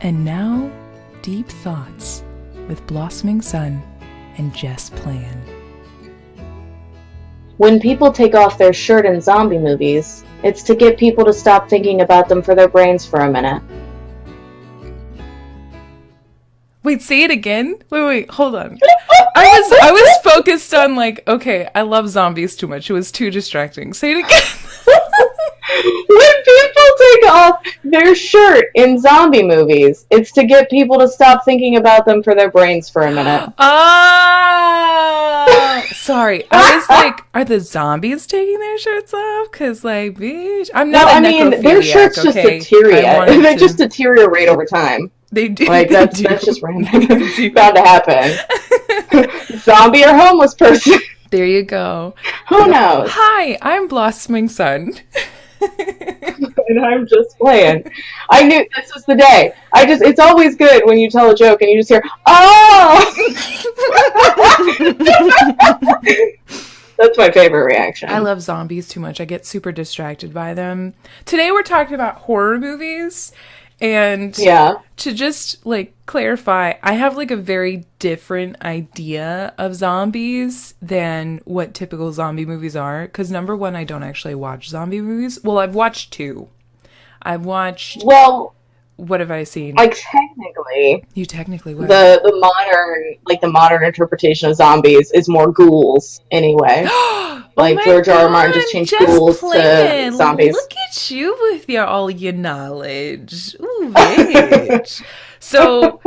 And now, Deep Thoughts with Blossoming Sun and Jess Plan. When people take off their shirt in zombie movies, it's to get people to stop thinking about them for their brains for a minute. Wait, say it again? Wait, hold on. I was focused on okay, I love zombies too much. It was too distracting. Say it again. When people take off their shirt in zombie movies, it's to get people to stop thinking about them for their brains for a minute. Sorry. I was like, are the zombies taking their shirts off? Because, bitch, I'm not a necrophiliac, their shirts just deteriorate. They just deteriorate over time. They do. That's just random. Bound to happen. Zombie or homeless person. There you go. Who knows? Hi, I'm Blossoming Sun. And I'm just playing. I knew this was the day. It's always good when you tell a joke and you just hear, oh! That's my favorite reaction. I love zombies too much. I get super distracted by them. Today we're talking about horror movies. And to just clarify, I have a very different idea of zombies than what typical zombie movies are. Because number one, I don't actually watch zombie movies. Well, I've watched two. What have I seen? Technically. You technically what? The modern interpretation of zombies is more ghouls anyway. George R. R. Martin just changed ghouls to zombies. Look at you with all your knowledge. Ooh, bitch. So,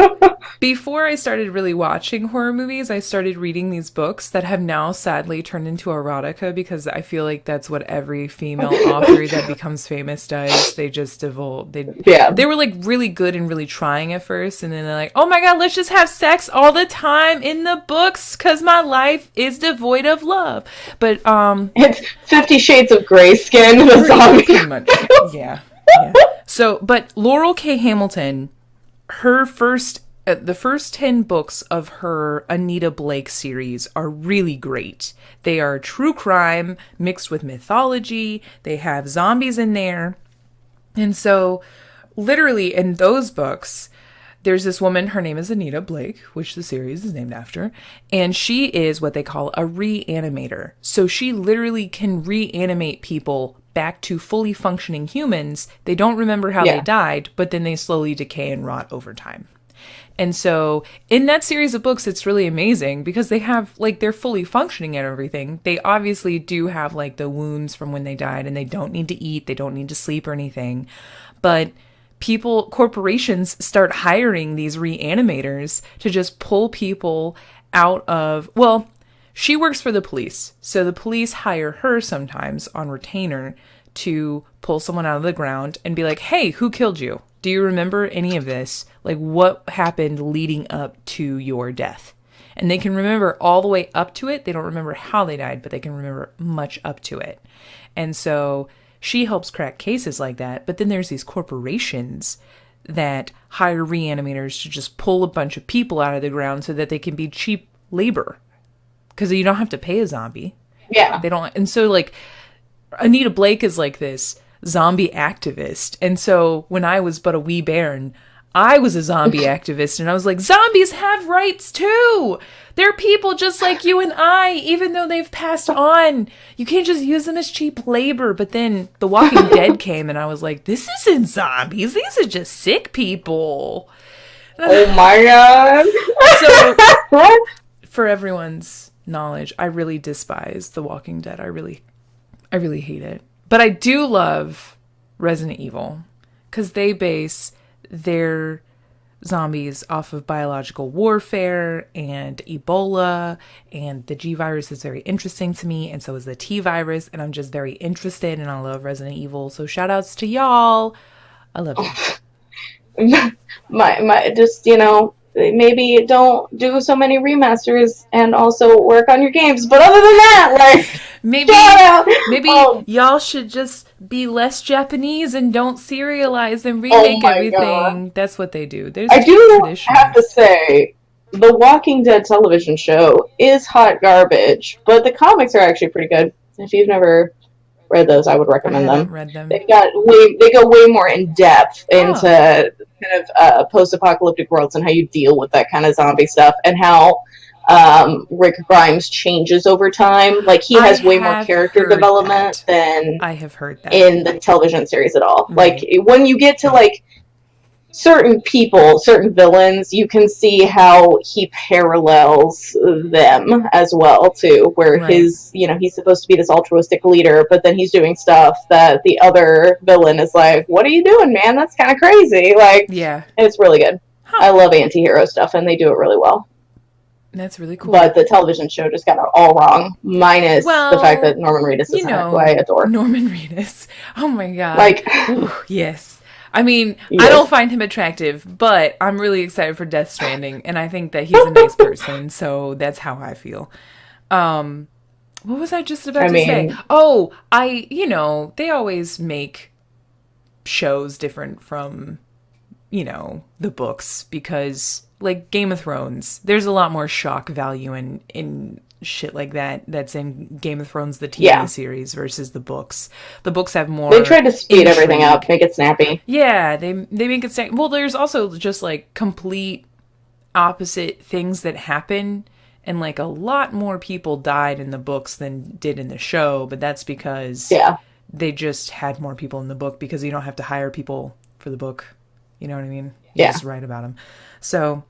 before I started really watching horror movies, I started reading these books that have now sadly turned into erotica because I feel like that's what every female author that becomes famous does. They just evolve. They were really good and really trying at first, and then they're like, oh my god, let's just have sex all the time in the books because my life is devoid of love. But it's 50 Shades of Grey skin with a zombie. Pretty much. Yeah. So, but Laurel K. Hamilton, her the first 10 books of her Anita Blake series are really great. They are true crime mixed with mythology. They have zombies in there. And so, literally in those books, there's this woman, her name is Anita Blake, which the series is named after, and she is what they call a reanimator. So she literally can reanimate people back to fully functioning humans. They don't remember how they died, but then they slowly decay and rot over time. And so in that series of books, it's really amazing because they have they're fully functioning and everything. They obviously do have the wounds from when they died and they don't need to eat. They don't need to sleep or anything. But corporations start hiring these reanimators to just pull people out of, she works for the police. So the police hire her sometimes on retainer to pull someone out of the ground and be like, hey, who killed you? Do you remember any of this? What happened leading up to your death? And they can remember all the way up to it. They don't remember how they died, but they can remember much up to it. And so she helps crack cases like that. But then there's these corporations that hire reanimators to just pull a bunch of people out of the ground so that they can be cheap labor. Because you don't have to pay a zombie. Yeah. They don't. And so Anita Blake is this zombie activist. And so when I was but a wee bairn, I was a zombie activist, and I was like, zombies have rights too. They're people just like you and I, even though they've passed on. You can't just use them as cheap labor. But then The Walking Dead came, and I was like, this isn't zombies. These are just sick people. Oh my god. So, for everyone's knowledge, I really despise The Walking Dead. I really hate it. But I do love Resident Evil because they base their zombies off of biological warfare and Ebola, and the G virus is very interesting to me, and so is the T virus, and I'm just very interested, and I love Resident Evil. So shout outs to y'all. I love you. my just maybe don't do so many remasters and also work on your games. But other than that, maybe y'all should just be less Japanese and don't serialize and remake everything. God. That's what they do. I do have to say, The Walking Dead television show is hot garbage, but the comics are actually pretty good. If you've never read those, I would recommend them. Read them. They go way more in depth into kind of post-apocalyptic worlds and how you deal with that kind of zombie stuff, and how Rick Grimes changes over time. Like, he has way more character development than I have heard that in the television series at all. Right. Like, when you get to like certain people, certain villains, you can see how he parallels them as well too, where Right. his, you know, he's supposed to be this altruistic leader, but then he's doing stuff that the other villain is like, what are you doing, man? That's kind of crazy. Like, Yeah. it's really good. I love anti-hero stuff, and they do it really well. That's really cool. But the television show just got it all wrong, minus the fact that Norman Reedus is in it, who I adore. Norman Reedus. Oh my god. Like, ooh, yes. I mean, Yes. I don't find him attractive, but I'm really excited for Death Stranding, and I think that he's a nice person, so that's how I feel. What was I just about to say? Oh, they always make shows different from, the books, because, like, Game of Thrones, there's a lot more shock value in shit like that's in Game of Thrones, the TV series, versus the books. The books have more. They tried to speed everything up, make it snappy. Yeah, they make it snappy. Well, there's also just like complete opposite things that happen, and like a lot more people died in the books than did in the show, but that's because they just had more people in the book, because you don't have to hire people for the book. You know what I mean? You just write about them. So,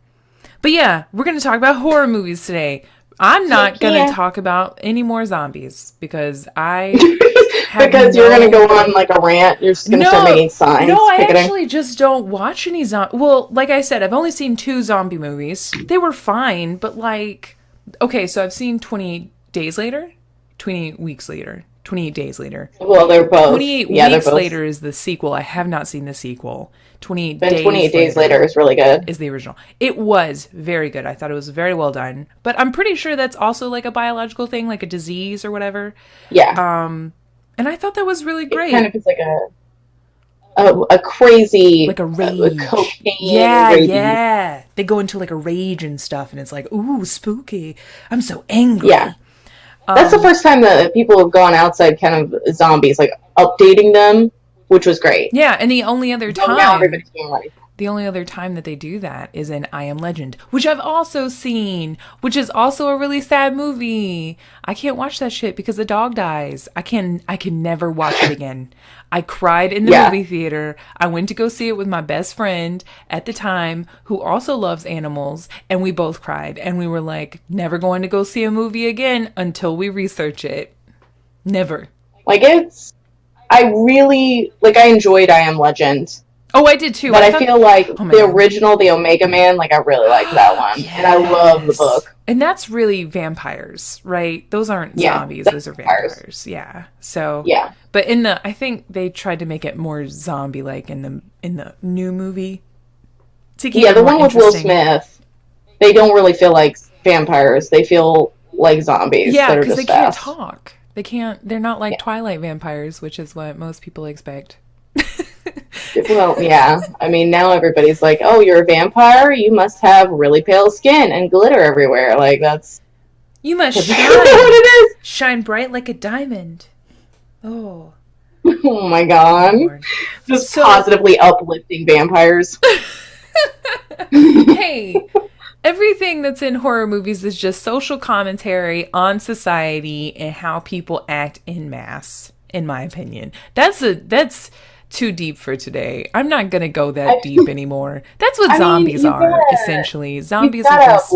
but yeah, we're going to talk about horror movies today. I'm not going to talk about any more zombies, because because you're going to go on like a rant. You're just going to start making signs. No, I actually just don't watch any zombie. Well, like I said, I've only seen 2 zombie movies. They were fine, but like, okay, so I've seen 28 Days Later, 28 Weeks Later, 28 Days Later. Well, they're both. 28 Weeks Later is the sequel. I have not seen the sequel. 28 Days Later is really good. Is the original. It was very good. I thought it was very well done. But I'm pretty sure that's also like a biological thing, like a disease or whatever. Yeah. And I thought that was really great. It kind of is like a crazy, like a rage, a cocaine. Yeah. They go into like a rage and stuff, and it's like, ooh, spooky. I'm so angry. Yeah. That's the first time that people have gone outside kind of zombies, like updating them, which was great. Yeah, and the only other time, now everybody's doing like the only other time that they do that is in I Am Legend, which I've also seen, which is also a really sad movie. I can't watch that shit because the dog dies. I can never watch it again. I cried in the movie theater. I went to go see it with my best friend at the time, who also loves animals, and we both cried. And we were like, never going to go see a movie again until we research it. Never. Like, I enjoyed I Am Legend. Oh, I did too. But I feel like the original, the Omega Man, like, I really liked that one. Yes. And I love the book. And that's really vampires, right? Those aren't zombies. Those are vampires. Yeah. So, but I think they tried to make it more zombie-like in the new movie. To keep the one with Will Smith, they don't really feel like vampires. They feel like zombies. Yeah, because they can't talk. They're not like Twilight vampires, which is what most people expect. Well, yeah. I mean, now everybody's like, oh, you're a vampire? You must have really pale skin and glitter everywhere. Like, that's... You must shine. what it is. Shine bright like a diamond. Oh. Oh, my God. Lord. Just positively uplifting vampires. Hey, everything that's in horror movies is just social commentary on society and how people act en masse, in my opinion. That's too deep for today. I'm not gonna go that deep anymore. That's what zombies are, essentially. Zombies are just...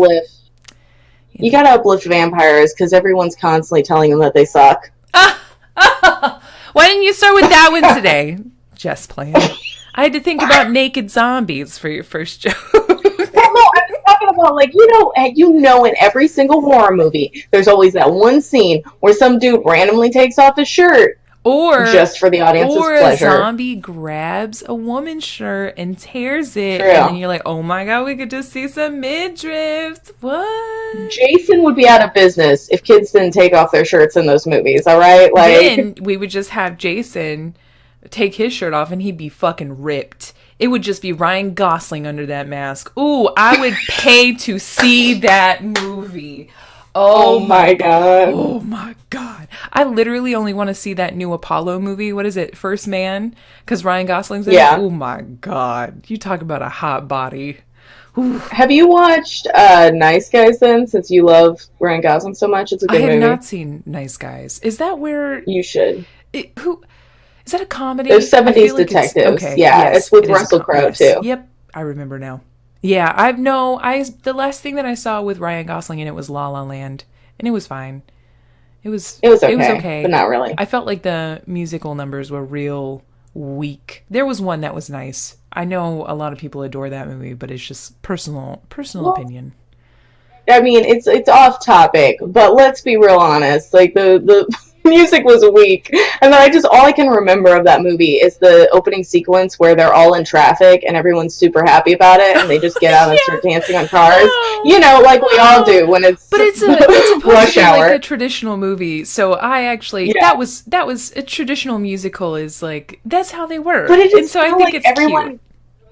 You gotta uplift vampires, because everyone's constantly telling them that they suck. Why didn't you start with that one today? Just playing. I had to think about naked zombies for your first joke. Well, no, I'm talking about, like, in every single horror movie, there's always that one scene where some dude randomly takes off his shirt. Or just for the audience's pleasure. Or a zombie grabs a woman's shirt and tears it. True. And then you're like, oh my God, we could just see some midriff. What? Jason would be out of business if kids didn't take off their shirts in those movies, all right? Like, then we would just have Jason take his shirt off and he'd be fucking ripped. It would just be Ryan Gosling under that mask. Ooh, I would pay to see that movie. Oh my god. Oh my god. I literally only want to see that new Apollo movie. What is it? First Man? Because Ryan Gosling's in it. Oh my god. You talk about a hot body. Ooh. Have you watched Nice Guys then, since you love Ryan Gosling so much? It's a good movie. I have not seen Nice Guys. Is that where... You should. Who... Is that a comedy? There's 70s Detectives. Okay. Yeah, yes, it's with Russell Crowe too. Yep, I remember now. Yeah, the last thing that I saw with Ryan Gosling in it was La La Land, and it was fine. It was okay, but not really. I felt like the musical numbers were real weak. There was one that was nice. I know a lot of people adore that movie, but it's just personal opinion. I mean, it's off topic, but let's be real honest. Like the music was weak, and then all I can remember of that movie is the opening sequence where they're all in traffic and everyone's super happy about it, and they just get out and start dancing on cars. You know, like we all do when it's. But it's supposed rush to be hour. Like a traditional movie, so I actually that was a traditional musical. Is like that's how they were, but it just and so I think like it's everyone. Cute.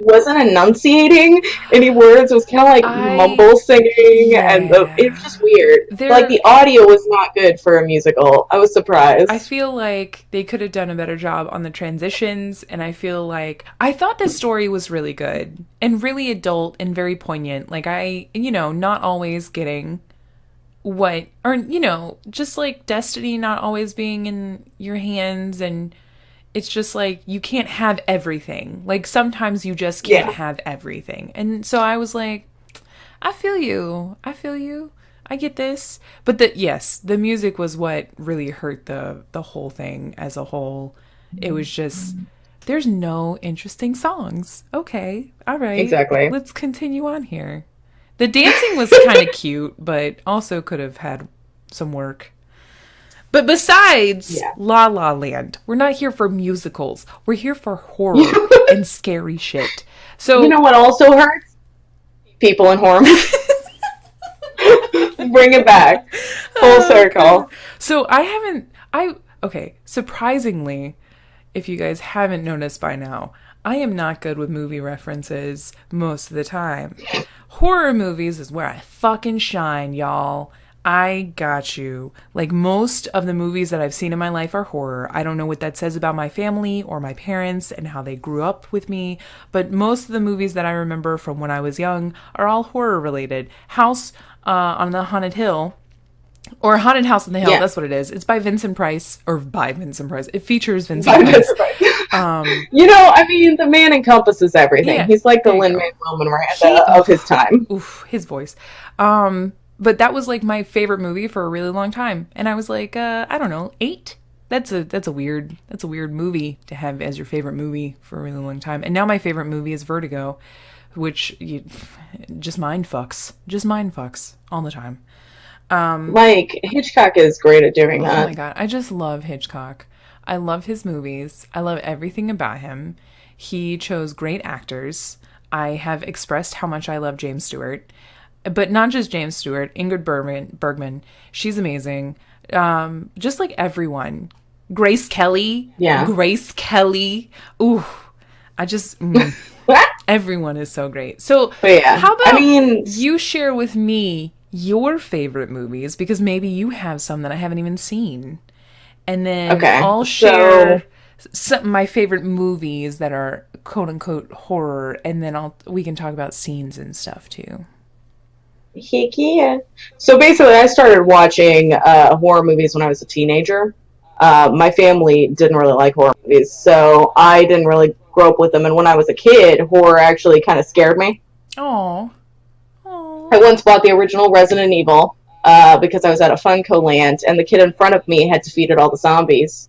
Wasn't enunciating any words. It was kind of like mumble singing, and it was just weird. Like the audio was not good for a musical. I was surprised. I feel like they could have done a better job on the transitions, and I feel like I thought the story was really good and really adult and very poignant. Like not always getting what, or just like destiny not always being in your hands, and it's just like you can't have everything. Like sometimes you just can't have everything. And so I was like, I feel you. I get this. But the music was what really hurt the whole thing as a whole. It was just, there's no interesting songs. Okay. All right. Exactly. Let's continue on here. The dancing was kind of cute, but also could have had some work. But besides La La Land, we're not here for musicals. We're here for horror and scary shit. So you know what also hurts? People in horror movies. Bring it back. Full circle. God. So surprisingly, if you guys haven't noticed by now, I am not good with movie references most of the time. Horror movies is where I fucking shine, y'all. I got you. Like most of the movies that I've seen in my life are horror. I don't know what that says about my family or my parents and how they grew up with me, but most of the movies that I remember from when I was young are all horror related. House on the Haunted Hill, or Haunted House on the Hill, that's what it is. It's by Vincent Price. It features Vincent Price. I mean, the man encompasses everything. Yeah, he's like the Lin-Manuel Miranda of his time. Oof, his voice. But that was like my favorite movie for a really long time. And I was like, I don't know, 8? That's a weird movie to have as your favorite movie for a really long time. And now my favorite movie is Vertigo, which just mind fucks all the time. Like Hitchcock is great at doing that. Oh my god, I just love Hitchcock. I love his movies. I love everything about him. He chose great actors. I have expressed how much I love James Stewart. But not just James Stewart, Ingrid Bergman. She's amazing. Just like everyone. Grace Kelly. Yeah. Grace Kelly. Ooh. I just... everyone is so great. So how about you share with me your favorite movies? Because maybe you have some that I haven't even seen. And then I'll share my favorite movies that are quote-unquote horror. And then we can talk about scenes and stuff too. Yeah. So basically, I started watching horror movies when I was a teenager. My family didn't really like horror movies, so I didn't really grow up with them. And when I was a kid, horror actually kind of scared me. Aww. I once bought the original Resident Evil because I was at a Funko land, and the kid in front of me had defeated all the zombies.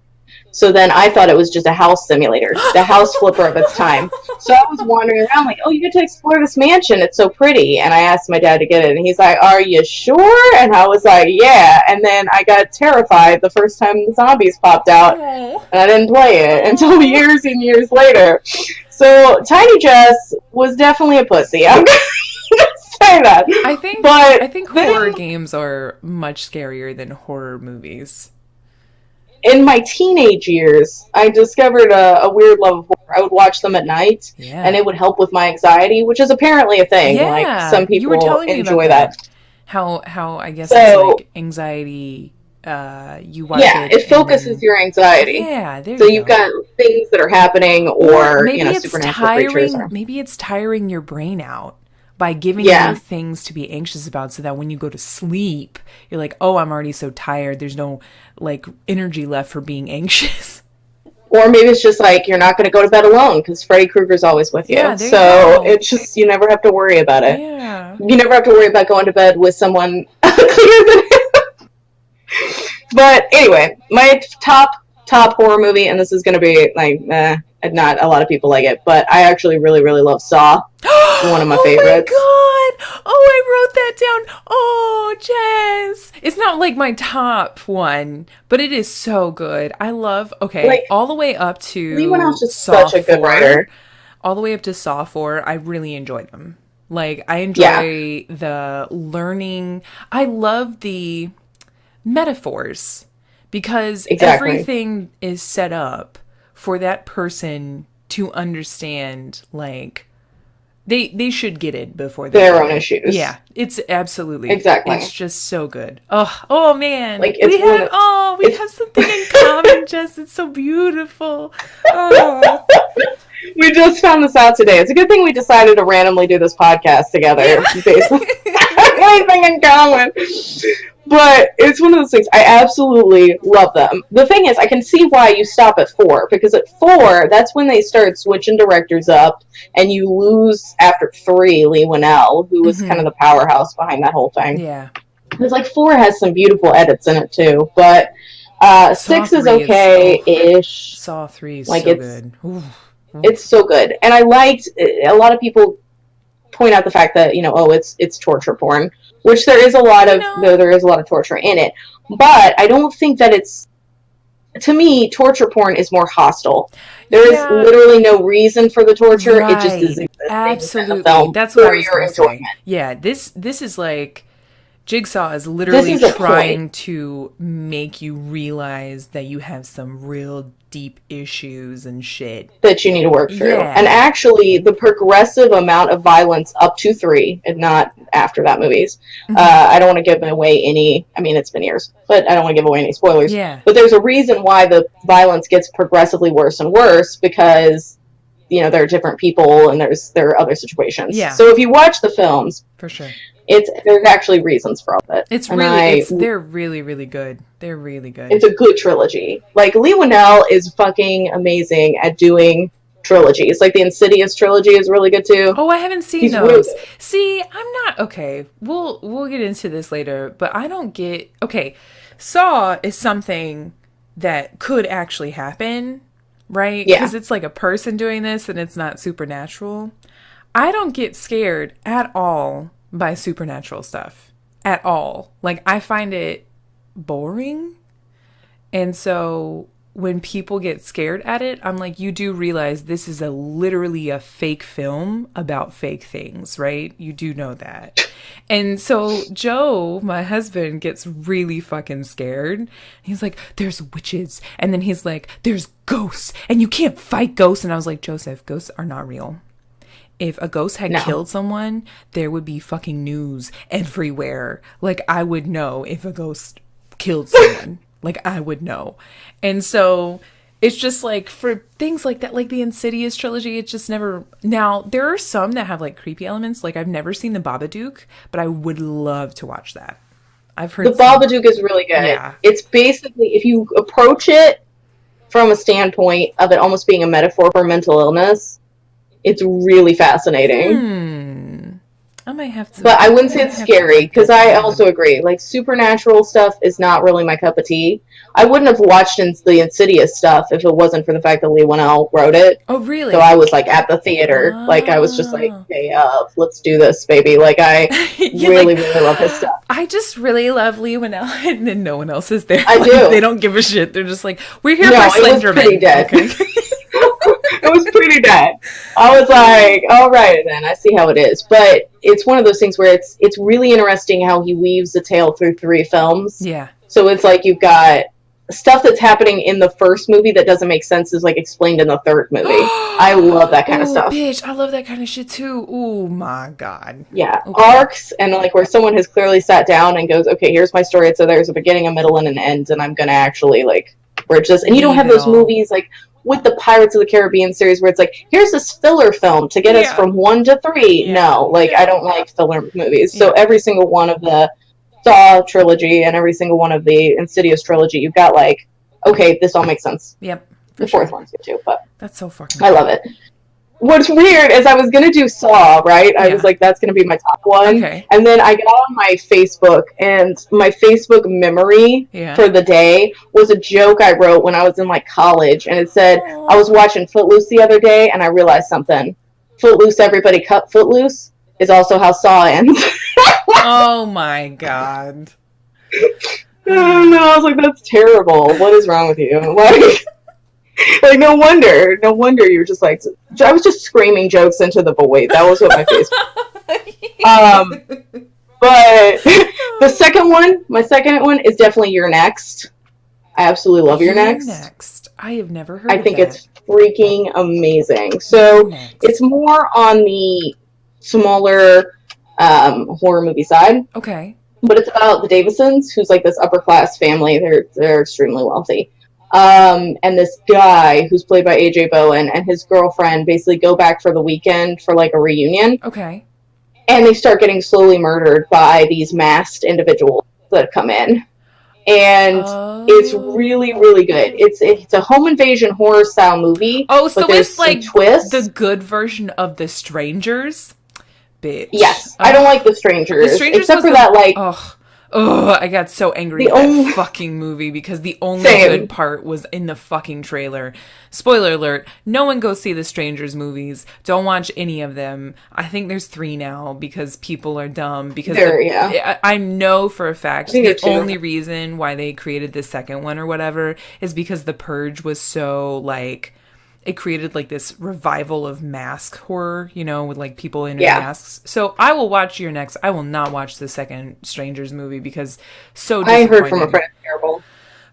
So then I thought it was just a house simulator, the house flipper of its time. So I was wandering around like, oh, you get to explore this mansion. It's so pretty. And I asked my dad to get it. And he's like, are you sure? And I was like, yeah. And then I got terrified the first time the zombies popped out. And I didn't play it until years and years later. So Tiny Jess was definitely a pussy. I'm going to say that. I think horror games are much scarier than horror movies. In my teenage years, I discovered a weird love of horror. I would watch them at night, and it would help with my anxiety, which is apparently a thing. Yeah, like some people enjoy that. How I guess it's So like anxiety. You watch it. it focuses your anxiety. Yeah, there So you you've go. got things that are happening, or maybe it's supernatural creatures. Or... Maybe it's tiring your brain out by giving Yeah. you things to be anxious about, so that when you go to sleep, you're like, oh, I'm already so tired. There's no like energy left for being anxious. Or maybe it's just like you're not going to go to bed alone because Freddy Krueger's always with you. Yeah, there so you go. it's just, you never have to worry about it. Yeah. You never have to worry about going to bed with someone clearer than him. But anyway, my top horror movie, and this is going to be like, not a lot of people like it, but I actually really, really love Saw. One of my favorites. Oh my god! Oh, I wrote that down. Oh, Jess. It's not like my top one, but it is so good. I love, like, all the way up to Lee Winnell's just Saw such a good 4, writer. All the way up to Saw 4, I really enjoyed them. Like, I enjoy the learning. I love the metaphors, because everything is set up for that person to understand, like, they should get it before their own issues. Yeah, it's absolutely exactly. It's just so good. Oh man, like we have something in common, Jess. It's so beautiful. Oh. We just found this out today. It's a good thing we decided to randomly do this podcast together. Basically, anything in common. But it's one of those things. I absolutely love them. The thing is, I can see why you stop at 4, because at 4, that's when they start switching directors up, and you lose after 3 Lee Winnell, who was kind of the powerhouse behind that whole thing. Yeah. Because like 4 has some beautiful edits in it too, but 6 is okay-ish. Saw 3 is like, so good. Ooh. It's so good, and I liked. A lot of people point out the fact that it's torture porn, which there is a lot of. There is a lot of torture in it, but I don't think that it's. To me, torture porn is more hostile. There is literally no reason for the torture. Right. It just is existing. Absolutely, in the film that's what I was your enjoyment. Say. Yeah, this is like. Jigsaw is literally trying to make you realize that you have some real deep issues and shit that you need to work through. Yeah. And actually, the progressive amount of violence up to 3, and not after that movies. I don't want to give away any. I mean, it's been years, but I don't want to give away any spoilers. Yeah. But there's a reason why the violence gets progressively worse and worse, because there are different people and there are other situations. Yeah. So if you watch the films, for sure. There's actually reasons for all of it. They're really, really good. They're really good. It's a good trilogy. Like, Lee Winnell is fucking amazing at doing trilogies. Like, the Insidious trilogy is really good too. Oh, I haven't seen those. Really see, I'm not okay. We'll get into this later, but I don't get Saw is something that could actually happen, right? Yeah. Because it's like a person doing this and it's not supernatural. I don't get scared at all by supernatural stuff at all. Like, I find it boring. And so when people get scared at it, I'm like, you do realize this is literally a fake film about fake things, right? You do know that. And so Joe, my husband, gets really fucking scared. He's like, there's witches. And then he's like, there's ghosts and you can't fight ghosts. And I was like, Joseph, ghosts are not real. If a ghost had killed someone, there would be fucking news everywhere. Like, I would know if a ghost killed someone. Like, I would know. And so it's just like, for things like that, like the Insidious trilogy, it's just never. Now, there are some that have like creepy elements. Like, I've never seen the Babadook, but I would love to watch that. I've heard the Babadook is really good. Yeah. It's basically, if you approach it from a standpoint of it almost being a metaphor for mental illness, it's really fascinating. I might have to. But I wouldn't say it's scary, because I also agree. Like, supernatural stuff is not really my cup of tea. I wouldn't have watched the Insidious stuff if it wasn't for the fact that Lee Winnell wrote it. Oh, really? So I was, like, at the theater. Like, I was just like, hey, let's do this, baby. Like, I really love his stuff. I just really love Lee Winnell, and then no one else is there. I do. They don't give a shit. They're just like, we're here for Slenderman. It was pretty dead. Okay. It was pretty dead. I was like, all right, then, I see how it is. But it's one of those things where it's really interesting how he weaves the tale through 3 films. Yeah. So it's like you've got stuff that's happening in the first movie that doesn't make sense is like explained in the third movie. I love that kind of stuff. Bitch, I love that kind of shit too. Oh my god. Yeah, Okay. arcs and like where someone has clearly sat down and goes, okay, here's my story. So there's a beginning, a middle, and an end, and I'm gonna actually like bridge this. And you don't have those movies like with the Pirates of the Caribbean series where it's like, here's this filler film to get us from 1 to 3. Yeah. No, like I don't like filler movies. So every single one of the Saw trilogy and every single one of the Insidious trilogy, you've got like, okay, this all makes sense. Yep. The fourth one's good too, but that's so fucking I love it. What's weird is I was going to do Saw, right? I was like, that's going to be my top one. Okay. And then I got on my Facebook, and my Facebook memory for the day was a joke I wrote when I was in, like, college. And it said, I was watching Footloose the other day, and I realized something. Footloose, everybody cut Footloose is also how Saw ends. Oh, my God. Oh, no, I was like, that's terrible. What is wrong with you? Like, no wonder you're just like, I was just screaming jokes into the void. That was what my face was. But my second one is definitely You're Next. I absolutely love You're Next. I have never heard I think it's freaking amazing. So it's more on the smaller horror movie side. Okay. But it's about the Davisons, who's like this upper class family. They're extremely wealthy. And this guy who's played by AJ Bowen and his girlfriend basically go back for the weekend for like a reunion. Okay. And they start getting slowly murdered by these masked individuals that come in. And it's really, really good. It's a home invasion horror style movie. Oh, so it's like the good version of The Strangers? Bitch. Yes. I don't like The Strangers. Except for that, like... I got so angry at that fucking movie because the only good part was in the fucking trailer. Spoiler alert, no one go see the Strangers movies. Don't watch any of them. I think there's 3 now because people are dumb. Because I know for a fact the only reason why they created the second one or whatever is because The Purge was so, like... It created, like, this revival of mask horror, you know, with, like, people in masks. So I will watch Your Next. I will not watch the second Strangers movie because so disappointing. I heard from a friend it's terrible.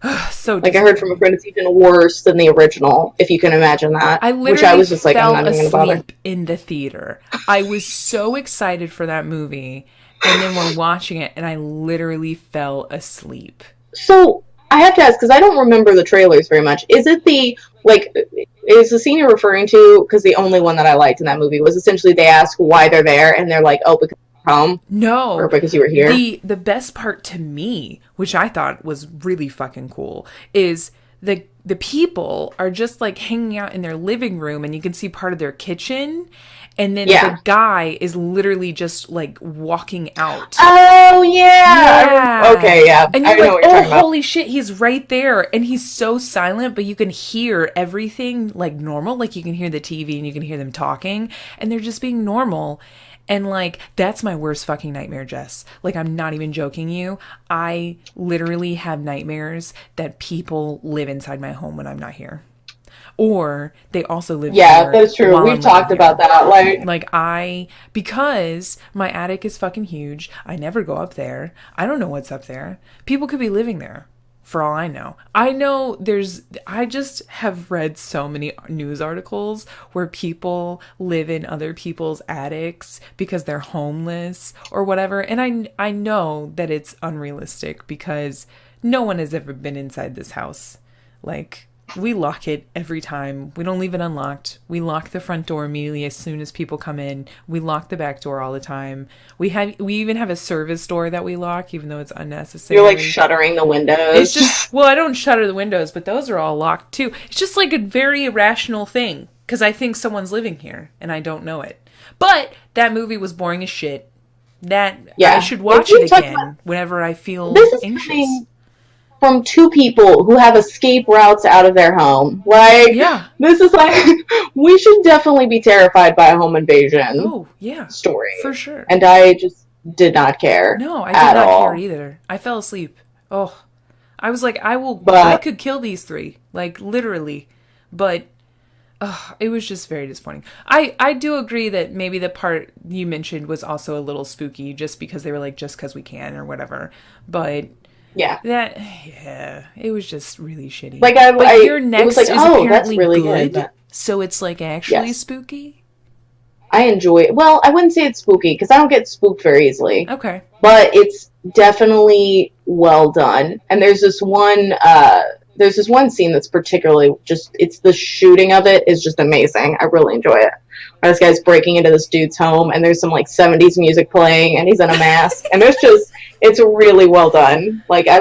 I heard from a friend it's even worse than the original, if you can imagine that. I was just like, I'm not even going to bother. In the theater. I was so excited for that movie, and then we're watching it, and I literally fell asleep. So... I have to ask, because I don't remember the trailers very much. Is it is the scene you're referring to, because the only one that I liked in that movie was essentially they ask why they're there, and they're like, oh, because you're home? No. Or because you were here? The best part to me, which I thought was really fucking cool, is the people are just, like, hanging out in their living room, and you can see part of their kitchen, and then the guy is literally just, like, walking out. Oh, yeah. Okay, yeah. And you're like, oh, holy shit, he's right there. And he's so silent, but you can hear everything, like, normal. Like, you can hear the TV and you can hear them talking. And they're just being normal. And, like, that's my worst fucking nightmare, Jess. Like, I'm not even joking you. I literally have nightmares that people live inside my home when I'm not here. Or they also live here. Yeah, that's true. We've talked about that. Because my attic is fucking huge. I never go up there. I don't know what's up there. People could be living there, for all I know. I just have read so many news articles where people live in other people's attics because they're homeless or whatever. And I know that it's unrealistic because no one has ever been inside this house. Like... We lock it every time. We don't leave it unlocked. We lock the front door immediately as soon as people come in. We lock the back door all the time. We even have a service door that we lock, even though it's unnecessary. You're like shuttering the windows. It's just, well, I don't shutter the windows, but those are all locked too. It's just like a very irrational thing because I think someone's living here and I don't know it. But that movie was boring as shit. I should watch it again whenever I feel anxious. From 2 people who have escape routes out of their home. Like, this is like, we should definitely be terrified by a home invasion story. For sure. And I just did not care. No, I did not care either. I fell asleep. Oh, I was like, I could kill these 3. Like, literally. But, it was just very disappointing. I do agree that maybe the part you mentioned was also a little spooky just because they were like, just because we can or whatever. But... Yeah. Yeah, it was just really shitty. Like But your it was next like, is oh, that's apparently really good, good. so it's like actually Yes. spooky. I enjoy it. Well, I wouldn't say it's spooky because I don't get spooked very easily, Okay. but it's definitely well done. And there's this one scene that's particularly just, it's the shooting of it is just amazing. I really enjoy it. Where this guy's breaking into this dude's home and there's some like 70s music playing and he's in a mask and it's really well done. Like I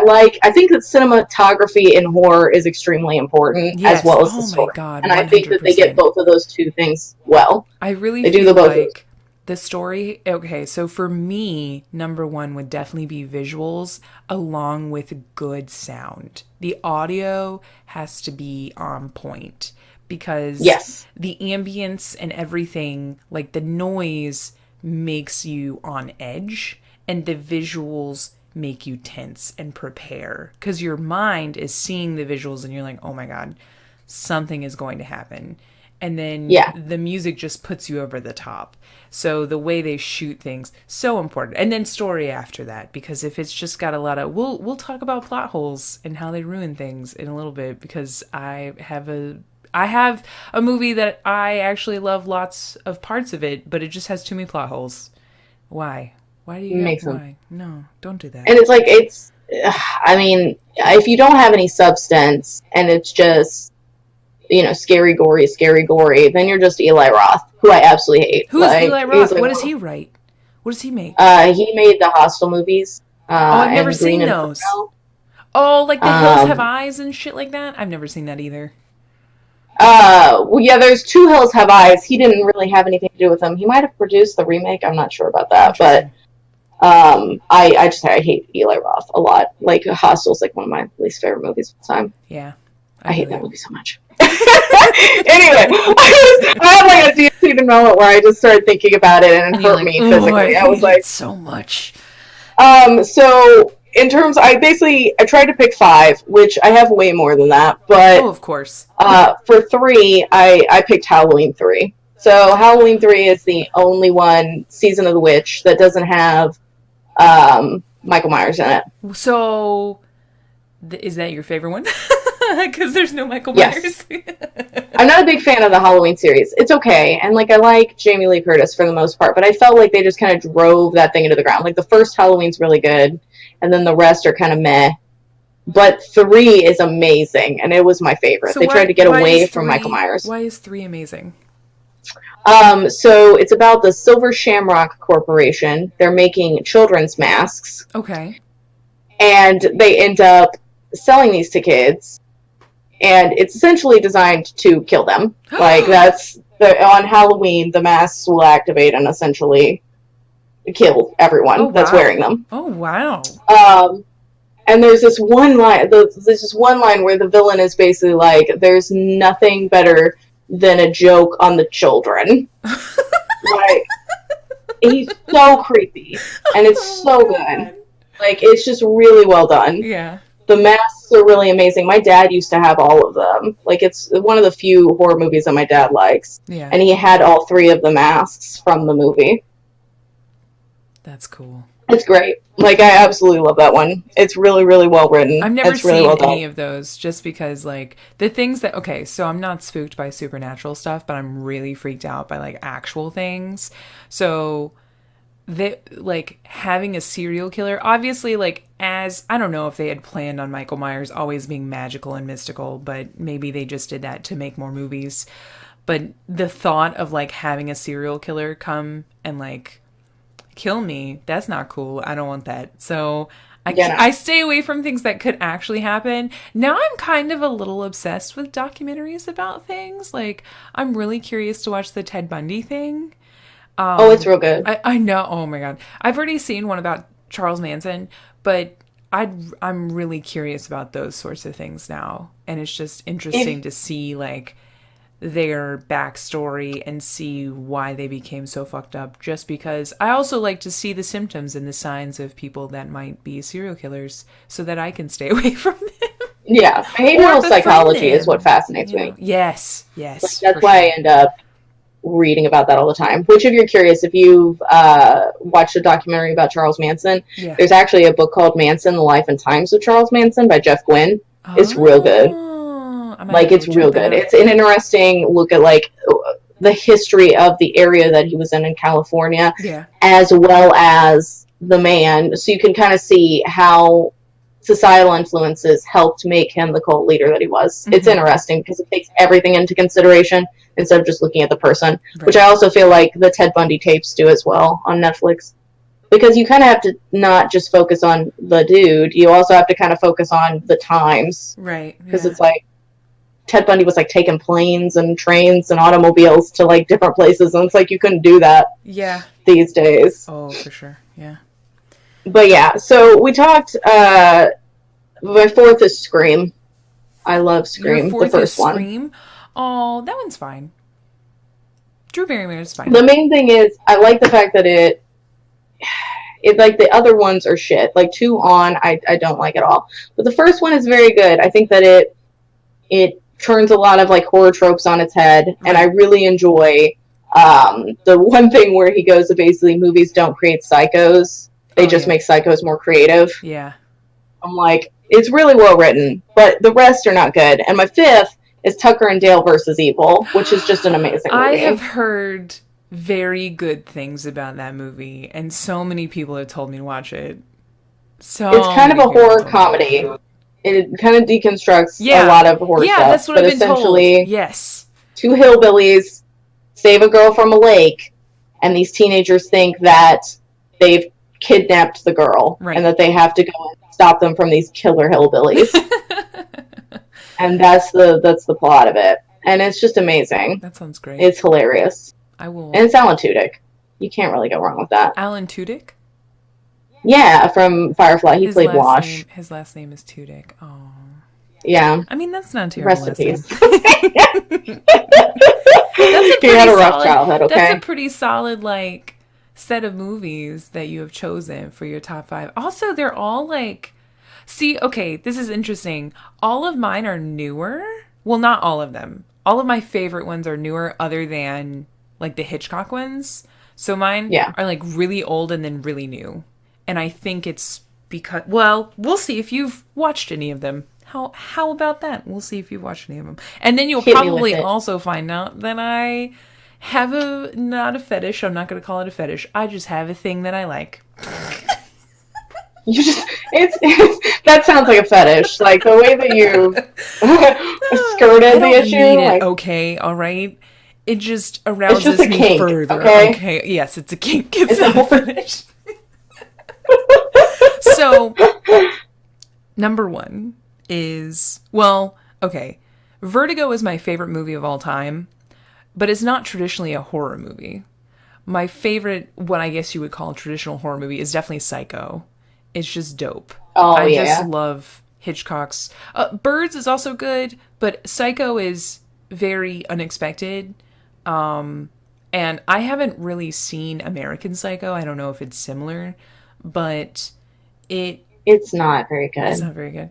think that cinematography in horror is extremely important as Yes. well as the Oh my story. god, And I think that they get 100%. both of those two things well. I really They do the feel both of those. like the story. Okay, so for me, number one would definitely be visuals along with good sound. The audio has to be on point because Yes. the ambience and everything, like the noise, makes you on edge, and the visuals make you tense and prepare because your mind is seeing the visuals and you're like, oh my god, something is going to happen. And then Yeah. the music just puts you over the top. So the way they shoot things, so important. And then story after that, because if it's just got a lot of, we'll talk about plot holes and how they ruin things in a little bit, because I have a movie that I actually love lots of parts of it, but it just has too many plot holes. Why? Why do you? Makes sense. Why? No, don't do that. And it's like I mean, if you don't have any substance and it's just scary gory, then you're just Eli Roth, who I absolutely hate. Who is like, Eli Roth? What does he write? What does he make? He made the Hostel movies. I've never and seen Green those. Inferno. Oh, like The Hills Have Eyes and shit like that? I've never seen that either. Well, yeah, there's Two Hills Have Eyes. He didn't really have anything to do with them. He might have produced the remake. I'm not sure about that, but I hate Eli Roth a lot. Like Hostel's like one of my least favorite movies of the time. Yeah. I hate that movie so much. Anyway, I had like a deep-seated moment where I just started thinking about it and it hurt me physically. I was like, so much. So in terms, I tried to pick 5, which I have way more than that. But of course. For 3, I picked Halloween 3. So Halloween 3 is the only one, Season of the Witch, that doesn't have Michael Myers in it. So is that your favorite one? Because there's no Michael Myers. I'm not a big fan of the Halloween series. It's okay, and I like Jamie Lee Curtis for the most part, but I felt like they just kind of drove that thing into the ground. Like the first Halloween's really good, and then the rest are kind of meh. But 3 is amazing, and it was my favorite. So they tried to get away from Michael Myers. Why is 3 amazing? So it's about the Silver Shamrock Corporation. They're making children's masks. Okay. And they end up selling these to kids. And it's essentially designed to kill them. On Halloween, the masks will activate and essentially kill everyone that's wearing them. Oh, wow. And there's this one line, where the villain is basically like, there's nothing better than a joke on the children. He's so creepy. And it's so good. It's just really well done. Yeah. The masks are really amazing. My dad used to have all of them. It's one of the few horror movies that my dad likes. Yeah. And he had all 3 of the masks from the movie. That's cool. It's great. I absolutely love that one. It's really, really well written. I've never seen really well any of those, just because, the things that... Okay, so I'm not spooked by supernatural stuff, but I'm really freaked out by, actual things. So... having a serial killer, obviously, as I don't know if they had planned on Michael Myers always being magical and mystical, but maybe they just did that to make more movies. But the thought of having a serial killer come and kill me, that's not cool. I don't want that. So I stay away from things that could actually happen. Now I'm kind of a little obsessed with documentaries about things. I'm really curious to watch the Ted Bundy thing. It's real good. I know. Oh my god, I've already seen one about Charles Manson, but I'm really curious about those sorts of things now, and it's just interesting to see their backstory and see why they became so fucked up. Just because I also like to see the symptoms and the signs of people that might be serial killers, so that I can stay away from them. Yeah, behavioral psychology is what fascinates me. Yes. That's why I end up reading about that all the time. Which, if you're curious, if you've watched a documentary about Charles Manson, Yeah. there's actually a book called Manson: The Life and Times of Charles Manson by Jeff Gwynne. It's real good. I might Like, have to it's real check that good. out. It's an interesting look at, like, the history of the area that he was in California, Yeah. as well as the man. So you can kind of see how societal influences helped make him the cult leader that he was. It's interesting because it takes everything into consideration instead of just looking at the person, which I also feel like the Ted Bundy tapes do as well on Netflix. Because you kind of have to not just focus on the dude, you also have to kind of focus on the times. Right. Because it's like, Ted Bundy was like taking planes and trains and automobiles to like different places, and it's like you couldn't do that these days. Oh, for sure. Yeah. But yeah, so we talked, my fourth is Scream. I love Scream, Your fourth the first is one. Scream? Oh, that one's fine. Drew Barrymore is fine. The main thing is, I like the fact that it like the other ones are shit. Like 2 on, I don't like at all. But the first one is very good. I think that it turns a lot of like horror tropes on its head, and I really enjoy the one thing where he goes to basically movies don't create psychos, they just make psychos more creative. Yeah. I'm like, it's really well written, but the rest are not good. And my fifth is Tucker and Dale versus Evil, which is just an amazing movie. I have heard very good things about that movie, and so many people have told me to watch it. So it's kind of a horror comedy. It kind of deconstructs a lot of horror stuff. Yeah, that's what I've been told. Yes. 2 hillbillies save a girl from a lake, and these teenagers think that they've kidnapped the girl, and that they have to go and stop them from these killer hillbillies. And that's the plot of it. And it's just amazing. That sounds great. It's hilarious. I will. And it's Alan Tudyk. You can't really go wrong with that. Alan Tudyk? Yeah, from Firefly. He played Wash. His last name is Tudyk. Oh. Yeah. I mean, that's not terrible. Rest in peace. He had a rough childhood, okay? That's a pretty solid, like, set of movies that you have chosen for your top 5. Also, they're all, like... See, okay, this is interesting. All of mine are newer. Well, not all of them. All of my favorite ones are newer other than, like, the Hitchcock ones. So mine are, like, really old and then really new. And I think it's because... Well, we'll see if you've watched any of them. How about that? We'll see if you've watched any of them. And then you'll probably also find out that I have not a fetish. I'm not going to call it a fetish. I just have a thing that I like. You just, that sounds like a fetish. Like the way that you skirted the issue. Like, okay, all right. It just arouses it's just a me kink, further. Okay? Yes, it's a kink. It's not a fetish. So, number 1 is, well, okay. Vertigo is my favorite movie of all time, but it's not traditionally a horror movie. My favorite, what I guess you would call a traditional horror movie, is definitely Psycho. It's just dope. I just love Hitchcock's. Birds is also good, but Psycho is very unexpected. And I haven't really seen American Psycho. I don't know if it's similar, but it's not very good. It's not very good.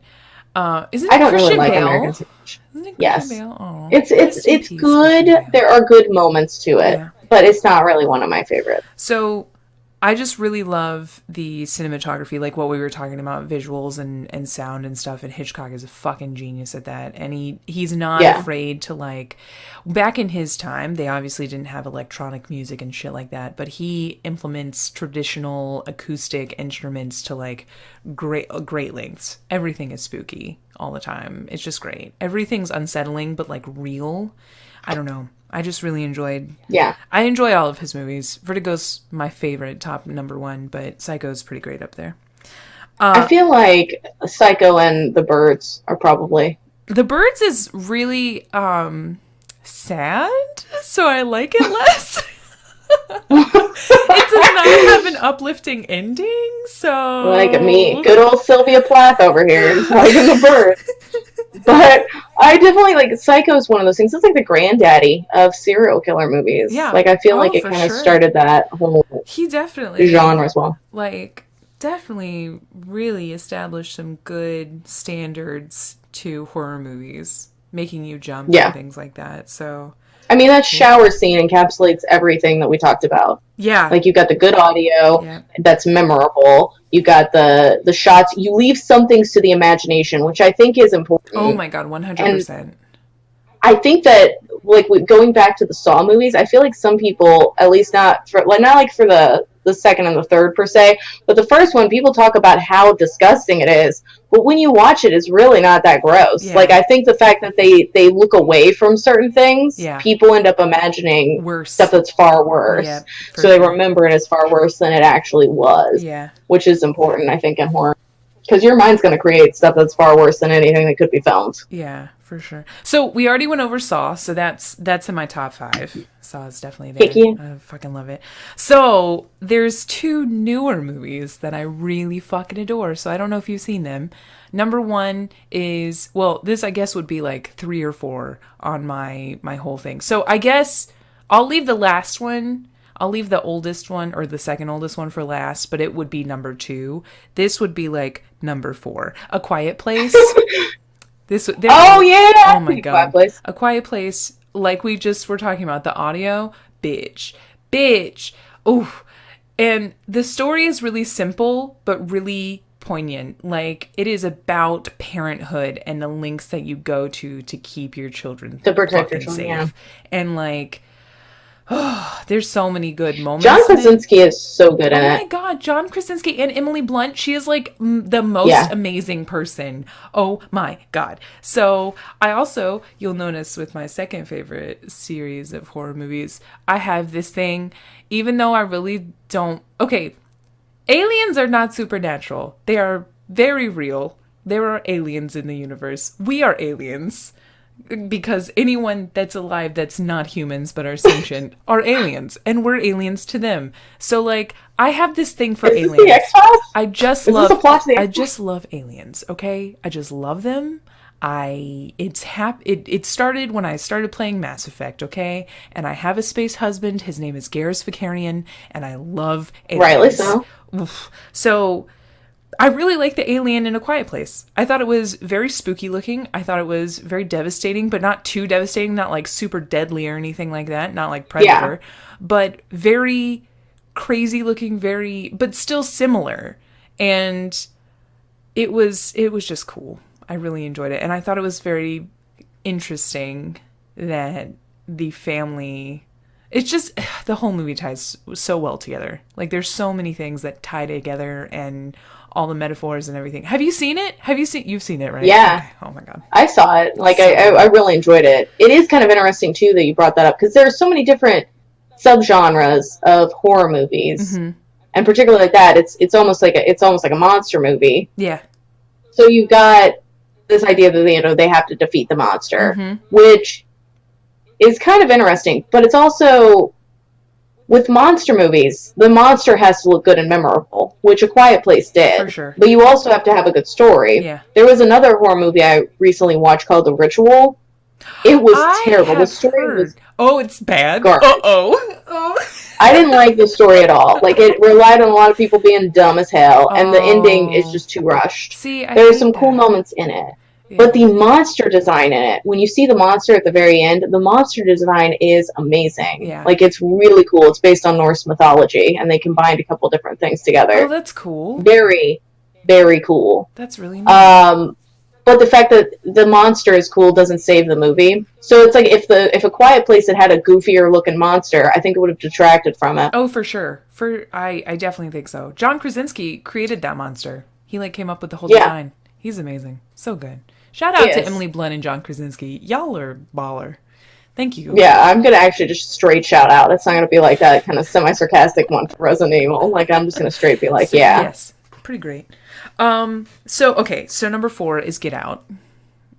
Isn't it I don't Christian really like Bale? American Psycho. Isn't it Yes. Christian Bale? Oh, it's good. There are good moments to it, but it's not really one of my favorites. So I just really love the cinematography, like what we were talking about, visuals and sound and stuff, and Hitchcock is a fucking genius at that. And he's not afraid to, like, back in his time, they obviously didn't have electronic music and shit like that, but he implements traditional acoustic instruments to, like, great lengths. Everything is spooky all the time. It's just great. Everything's unsettling, but, like, real. I don't know. I just really enjoyed... Yeah. I enjoy all of his movies. Vertigo's my favorite, top number 1, but Psycho's pretty great up there. I feel like Psycho and The Birds are probably... The Birds is really sad, so I like it less. It does not have an uplifting ending, so... Like me. Good old Sylvia Plath over here, liking The Birds. But I definitely, like, Psycho is one of those things. It's like the granddaddy of serial killer movies. Yeah. Like, I feel like it kind of started that whole genre as well. Like, definitely really established some good standards to horror movies, making you jump and things like that. So I mean, that shower scene encapsulates everything that we talked about. Yeah. Like, you got the good audio Yeah. that's memorable. You got the shots. You leave some things to the imagination, which I think is important. Oh my God, And 100%. I think that, like, going back to the Saw movies, I feel like some people, at least not for, like, not like for the second and the third per se, but the first one, people talk about how disgusting it is. But when you watch it, it's really not that gross. Yeah. Like, I think the fact that they look away from certain things, Yeah. people end up imagining Worse. stuff that's far worse. Yeah, for so they sure. remember it as far worse than it actually was. Yeah. Which is important, I think, in horror. Because your mind's going to create stuff that's far worse than anything that could be filmed. Yeah, for sure. So we already went over Saw, so that's in my top 5. Saw is definitely there. Picky. I fucking love it. So there's 2 newer movies that I really fucking adore. So I don't know if you've seen them. Number 1 is, well, this I guess would be like 3 or 4 on my whole thing. So I guess I'll leave the last one. I'll leave the oldest one or the second oldest one for last, but it would be number 2. This would be like number 4. A Quiet Place. Oh my God. Quiet Place. A Quiet Place, like we just were talking about, the audio, bitch. Oh, and the story is really simple, but really poignant. Like, it is about parenthood and the lengths that you go to keep your children to protect your fucking children, safe. yeah. And like, oh, there's so many good moments. John Krasinski is so good in it. Oh my God, John Krasinski and Emily Blunt. She is like the most amazing person. Oh my God. So I also, you'll notice with my second favorite series of horror movies, I have this thing, even though I really don't. Okay, aliens are not supernatural. They are very real. There are aliens in the universe. We are aliens. Because anyone that's alive that's not humans but are sentient are aliens, and we're aliens to them. So like, I have this thing for aliens. The X-Files? I just love aliens. Okay, I just love them. It started when I started playing Mass Effect. Okay, and I have a space husband. His name is Garrus Vakarian, and I love aliens. Rightly so. So I really like the alien in A Quiet Place. I thought it was very spooky looking. I thought it was very devastating, but not too devastating, not like super deadly or anything like that, not like Predator, but very crazy looking, but still similar. And it was just cool. I really enjoyed it. And I thought it was very interesting that the family, it's just, the whole movie ties so well together. Like, there's so many things that tie together and all the metaphors and everything. Have you seen it? You've seen it, right? Yeah. Okay. Oh my God. I saw it. Like, I really enjoyed it. It is kind of interesting, too, that you brought that up, because there are so many different subgenres of horror movies. Mm-hmm. And particularly like that, it's almost like a monster movie. Yeah. So you've got this idea that, they have to defeat the monster, mm-hmm. which is kind of interesting, but it's also, with monster movies, the monster has to look good and memorable, which A Quiet Place did. For sure. But you also have to have a good story. Yeah. There was another horror movie I recently watched called The Ritual. It was terrible. The story was... Oh, it's bad? Garbage. Oh. I didn't like the story at all. Like, it relied on a lot of people being dumb as hell, and the ending is just too rushed. See, there are some cool moments in it. Yeah. But the monster design in it, when you see the monster at the very end, the monster design is amazing. Yeah. Like, it's really cool. It's based on Norse mythology, and they combined a couple different things together. Oh, that's cool. Very, very cool. That's really neat. But the fact that the monster is cool doesn't save the movie. So it's like, if A Quiet Place had a goofier looking monster, I think it would have detracted from it. Oh, for sure. I definitely think so. John Krasinski created that monster. He came up with the whole design. He's amazing. So good. Shout out to Emily Blunt and John Krasinski. Y'all are baller. Thank you. Yeah, I'm going to actually just straight shout out. It's not going to be like that kind of semi-sarcastic one for Resident Evil. Like, I'm just going to straight be like, yeah. Yes, pretty great. So number 4 is Get Out.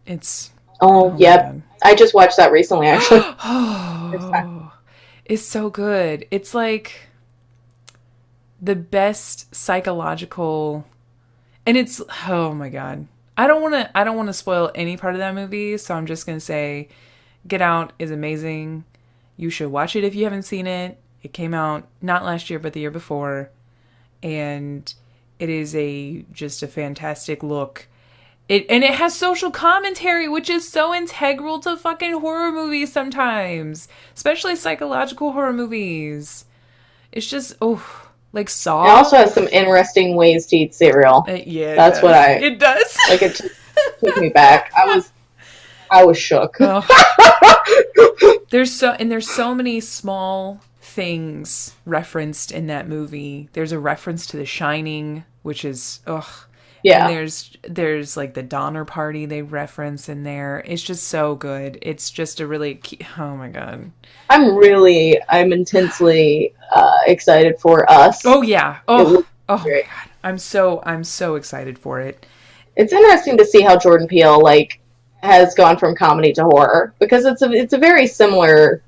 It's... Oh yep. I just watched that recently, actually. It's so good. It's like the best psychological... And it's... Oh my God. I don't want to spoil any part of that movie, so I'm just going to say Get Out is amazing. You should watch it if you haven't seen it. It came out not last year, but the year before. And it is just a fantastic look it has social commentary, which is so integral to fucking horror movies sometimes, especially psychological horror movies. It's just like Saw. It also has some interesting ways to eat cereal. Yeah, that's what it does. Like it took me back. I was shook. Oh. There's so many small things referenced in that movie. There's a reference to The Shining, which is yeah. And there's like the Donner Party they reference in there. It's just so good. It's just a really oh my god. I'm intensely excited for Us. Oh yeah. Oh my god. I'm so excited for it. It's interesting to see how Jordan Peele has gone from comedy to horror, because it's a very similar,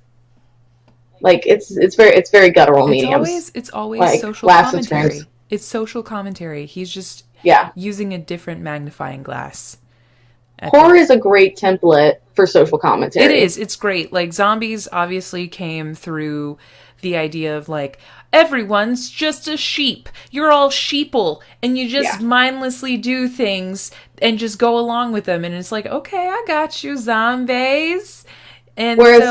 it's very guttural mediums. It's always social commentary. It's social commentary. He's just using a different magnifying glass. Horror is a great template for social commentary. It is. It's great. Like, zombies obviously came through the idea of everyone's just a sheep. You're all sheeple, and you just mindlessly do things and just go along with them. And it's like, okay, I got you, zombies. And whereas,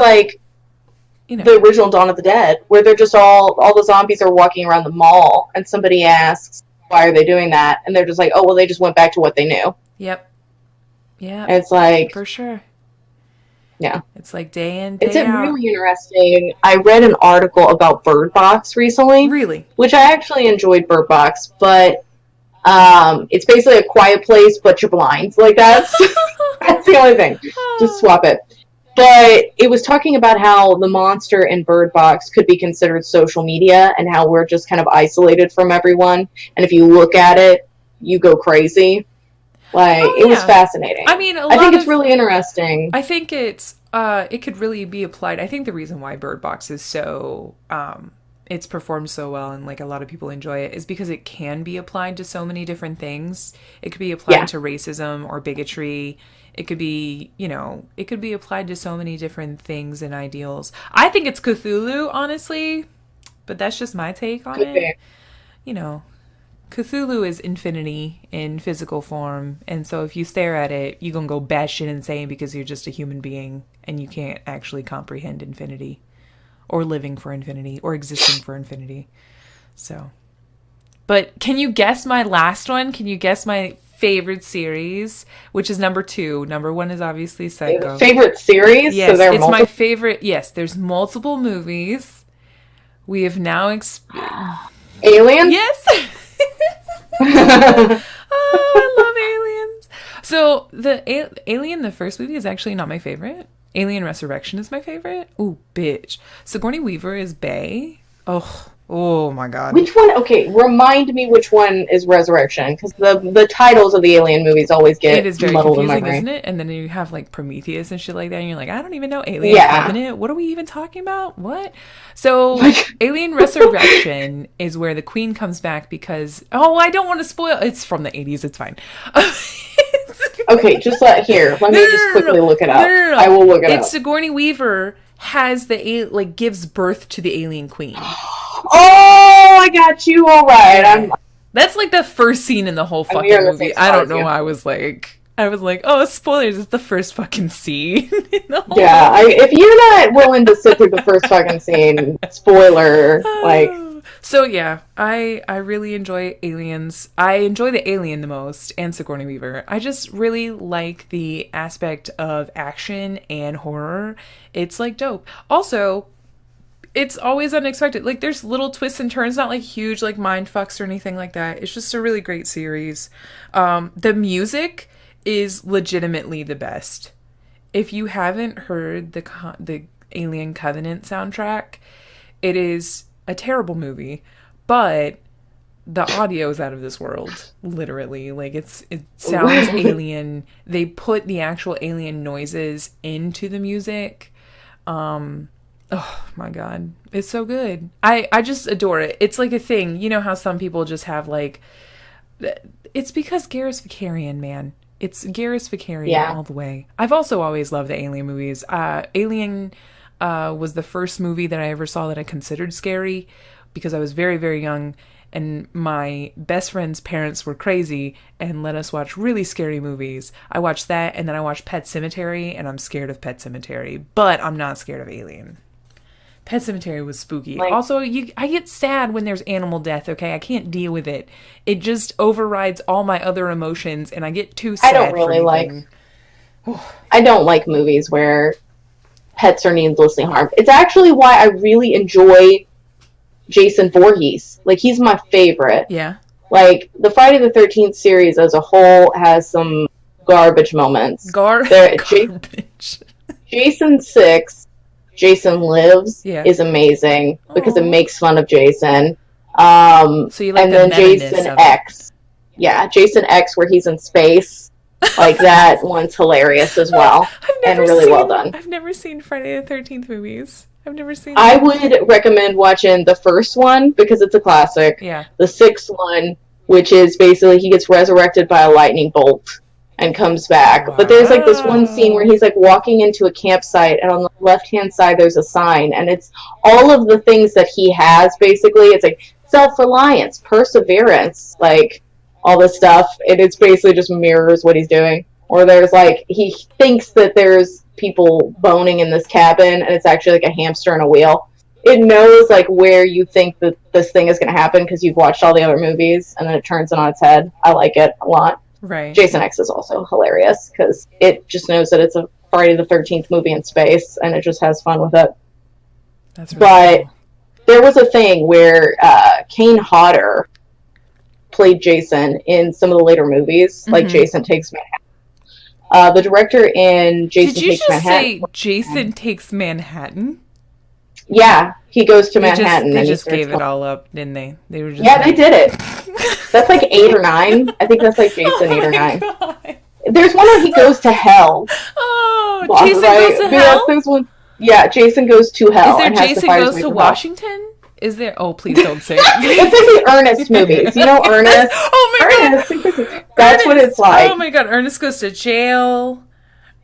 the original Dawn of the Dead, where they're just all the zombies are walking around the mall, and somebody asks, why are they doing that? And they're just like, oh, well, they just went back to what they knew. Yep. Yeah. It's like... For sure. Yeah. It's like day in, day out. It's out. Really interesting. I read an article about Bird Box recently. Really? Which I actually enjoyed Bird Box, but it's basically a quiet place, but you're blind. That's the only thing. Just swap it. But it was talking about how the monster in Bird Box could be considered social media, and how we're just kind of isolated from everyone. And if you look at it, you go crazy. It was fascinating. I mean, I think it's really interesting. I think it could really be applied. I think the reason why Bird Box is so, it's performed so well and a lot of people enjoy it is because it can be applied to so many different things. It could be applied to racism or bigotry. It could be, it could be applied to so many different things and ideals. I think it's Cthulhu, honestly, but that's just my take on it. Cthulhu is infinity in physical form, and so if you stare at it, you're gonna go batshit insane because you're just a human being and you can't actually comprehend infinity, or living for infinity, or existing for infinity. So, but can you guess my last one? Can you guess my favorite series, which is number 2? Number 1 is obviously Psycho. Favorite series? Yes, so it's my favorite. Yes, there's multiple movies. We have now Alien? Yes. Oh, I love aliens. So the Alien, the first movie, is actually not my favorite. Alien Resurrection is my favorite. Ooh, bitch. Sigourney Weaver is Bae. Oh my god. Which one? Okay, remind me which one is Resurrection, because the titles of the Alien movies always get muddled in my brain. Isn't it? And then you have Prometheus and shit like that, and you're like, I don't even know Alien Covenant. What are we even talking about? What? So Alien Resurrection is where the Queen comes back because I don't want to spoil. It's from the 80s. It's fine. Okay, just let me just quickly look it up. No. I will look it up. It's Sigourney Weaver has gives birth to the alien queen. Oh, I got you. All right. That's the first scene in the whole fucking movie. I don't know. I was like, oh, spoilers. It's the first fucking scene. In the whole movie. If you're not willing to sit through the first fucking scene, spoiler, So yeah, I really enjoy Aliens. I enjoy the alien the most, and Sigourney Weaver. I just really like the aspect of action and horror. It's dope. Also, it's always unexpected. There's little twists and turns, not huge mind fucks or anything like that. It's just a really great series. The music is legitimately the best. If you haven't heard the Alien Covenant soundtrack, it is a terrible movie, but the audio is out of this world, literally. It sounds alien. They put the actual alien noises into the music. Oh my god, it's so good. I just adore it. It's a thing. You know how some people just have it's because Garrus Vakarian, man. It's Garrus Vakarian all the way. I've also always loved the Alien movies. Alien was the first movie that I ever saw that I considered scary, because I was very, very young, and my best friend's parents were crazy and let us watch really scary movies. I watched that, and then I watched Pet Sematary, and I'm scared of Pet Sematary, but I'm not scared of Alien. Pet Sematary was spooky. Like, Also, I get sad when there's animal death, okay? I can't deal with it. It just overrides all my other emotions, and I get too sad I don't really for like. anything. I don't like movies where pets are needlessly harmed. It's actually why I really enjoy Jason Voorhees. Like, he's my favorite. Yeah. Like, the Friday the 13th series as a whole has some garbage moments. Garbage. Jason 6, Jason Lives, Yeah. is amazing because it Aw. makes fun of Jason. So you like and the then meta-ness Jason of it. X. Yeah, Jason X, where he's in space. Like, that one's hilarious as well. And really well done. I've never seen Friday the 13th movies. I've never seen I them. would recommend watching the first one because it's a classic. Yeah. The sixth one, which is basically he gets resurrected by a lightning bolt and comes back. Wow. But there's like this one scene where he's like walking into a campsite, and on the left-hand side there's a sign, and it's all of the things that he has basically. It's like self-reliance, perseverance, like all this stuff, and it's basically just mirrors what he's doing. Or there's like, he thinks that there's people boning in this cabin, and it's actually like a hamster and a wheel. It knows like where you think that this thing is going to happen because you've watched all the other movies, and then it turns it on its head. I like it a lot. Right. Jason X is also hilarious because it just knows that it's a Friday the 13th movie in space, and it just has fun with it. That's really But cool. there was a thing where Kane Hodder played Jason in some of the later movies, like Jason Takes Manhattan. The director in Jason Did you Takes just Manhattan. say Jason Takes Manhattan? Yeah, he goes to Manhattan. They and just he starts gave it all up, didn't they? They were just Yeah, they did it. That's like 8 or 9. I think that's like Jason Oh 8 or my 9. God. There's one where he goes to hell. Oh, Well, Jason right? goes to Yes, hell? there's one. Yeah, Jason goes to Is hell there and has to Jason fight his goes way to through hell. Washington? Is there? Oh, please don't say it. It's like the Ernest movies. You know Ernest? Oh my God. Ernest. That's what it's like. Oh my God. Ernest goes to jail.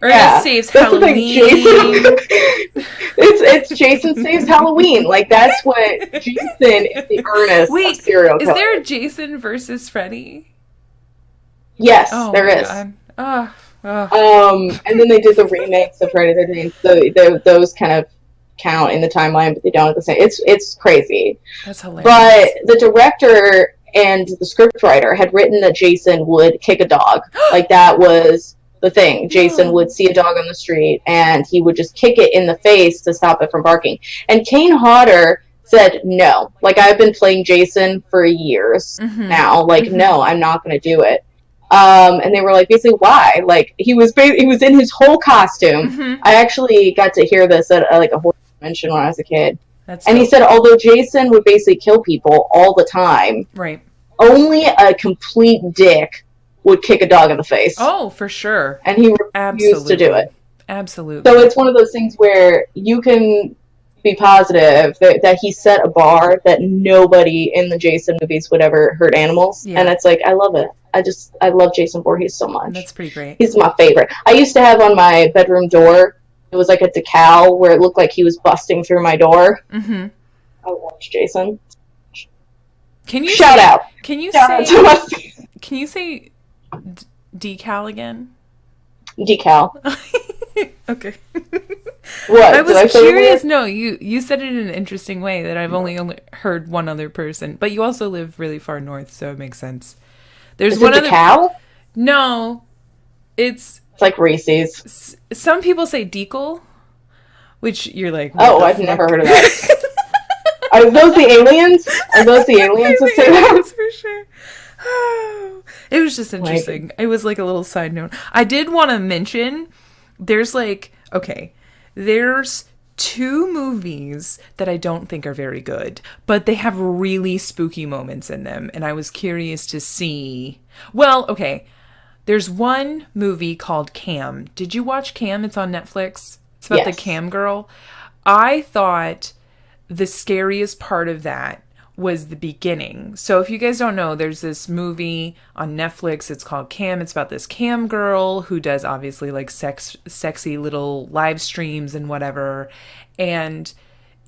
Yeah, Ernest saves that's the thing. Halloween. Jason, it's Jason Saves Halloween. Like, that's what Jason is, the Ernest of Wait, serial is killers. there a Jason versus Freddy? Yes, Oh there my is. God. Oh. And then they did the remakes of Friday the 13th. So those kind of count in the timeline, but they don't at the same. It's crazy. That's hilarious. But the director and the scriptwriter had written that Jason would kick a dog. Like, that was the thing. Jason would see a dog on the street, and he would just kick it in the face to stop it from barking. And Kane Hodder said, no. Like, I've been playing Jason for years now. Like, no, I'm not going to do it. And they were like, basically, why? Like, he was in his whole costume. I actually got to hear this at like a horror convention when I was a kid. And he said, although Jason would basically kill people all the time, right, only a complete dick would kick a dog in the face. Oh, for sure. And he refused to do it. Absolutely. So it's one of those things where you can be positive that he set a bar that nobody in the Jason movies would ever hurt animals. Yeah. And it's like, I love it. I love Jason Voorhees so much. That's pretty great. He's my favorite. I used to have on my bedroom door, it was like a decal where it looked like he was busting through my door. I watched Jason. Can you Shout out. Can you Shout out say? to us. Can you say decal again? Decal. Okay. What? I was Did I say it curious. weird? No, you said it in an interesting way that I've only heard one other person. But you also live really far north, so it makes sense. There's Is one it other. decal? No, it's like Reese's. Some people say decal, which you're like. Oh, I've never heard of that. Are those the aliens? Are those the aliens that say that? That's for sure. It was just interesting. It was like a little side note. I did want to mention there's two movies that I don't think are very good, but they have really spooky moments in them, and I was curious to see. Well, okay. There's one movie called Cam. Did you watch Cam? It's on Netflix. It's about the cam girl. I thought the scariest part of that was the beginning. So if you guys don't know, there's this movie on Netflix. It's called Cam. It's about this cam girl who does obviously like sexy little live streams and whatever. And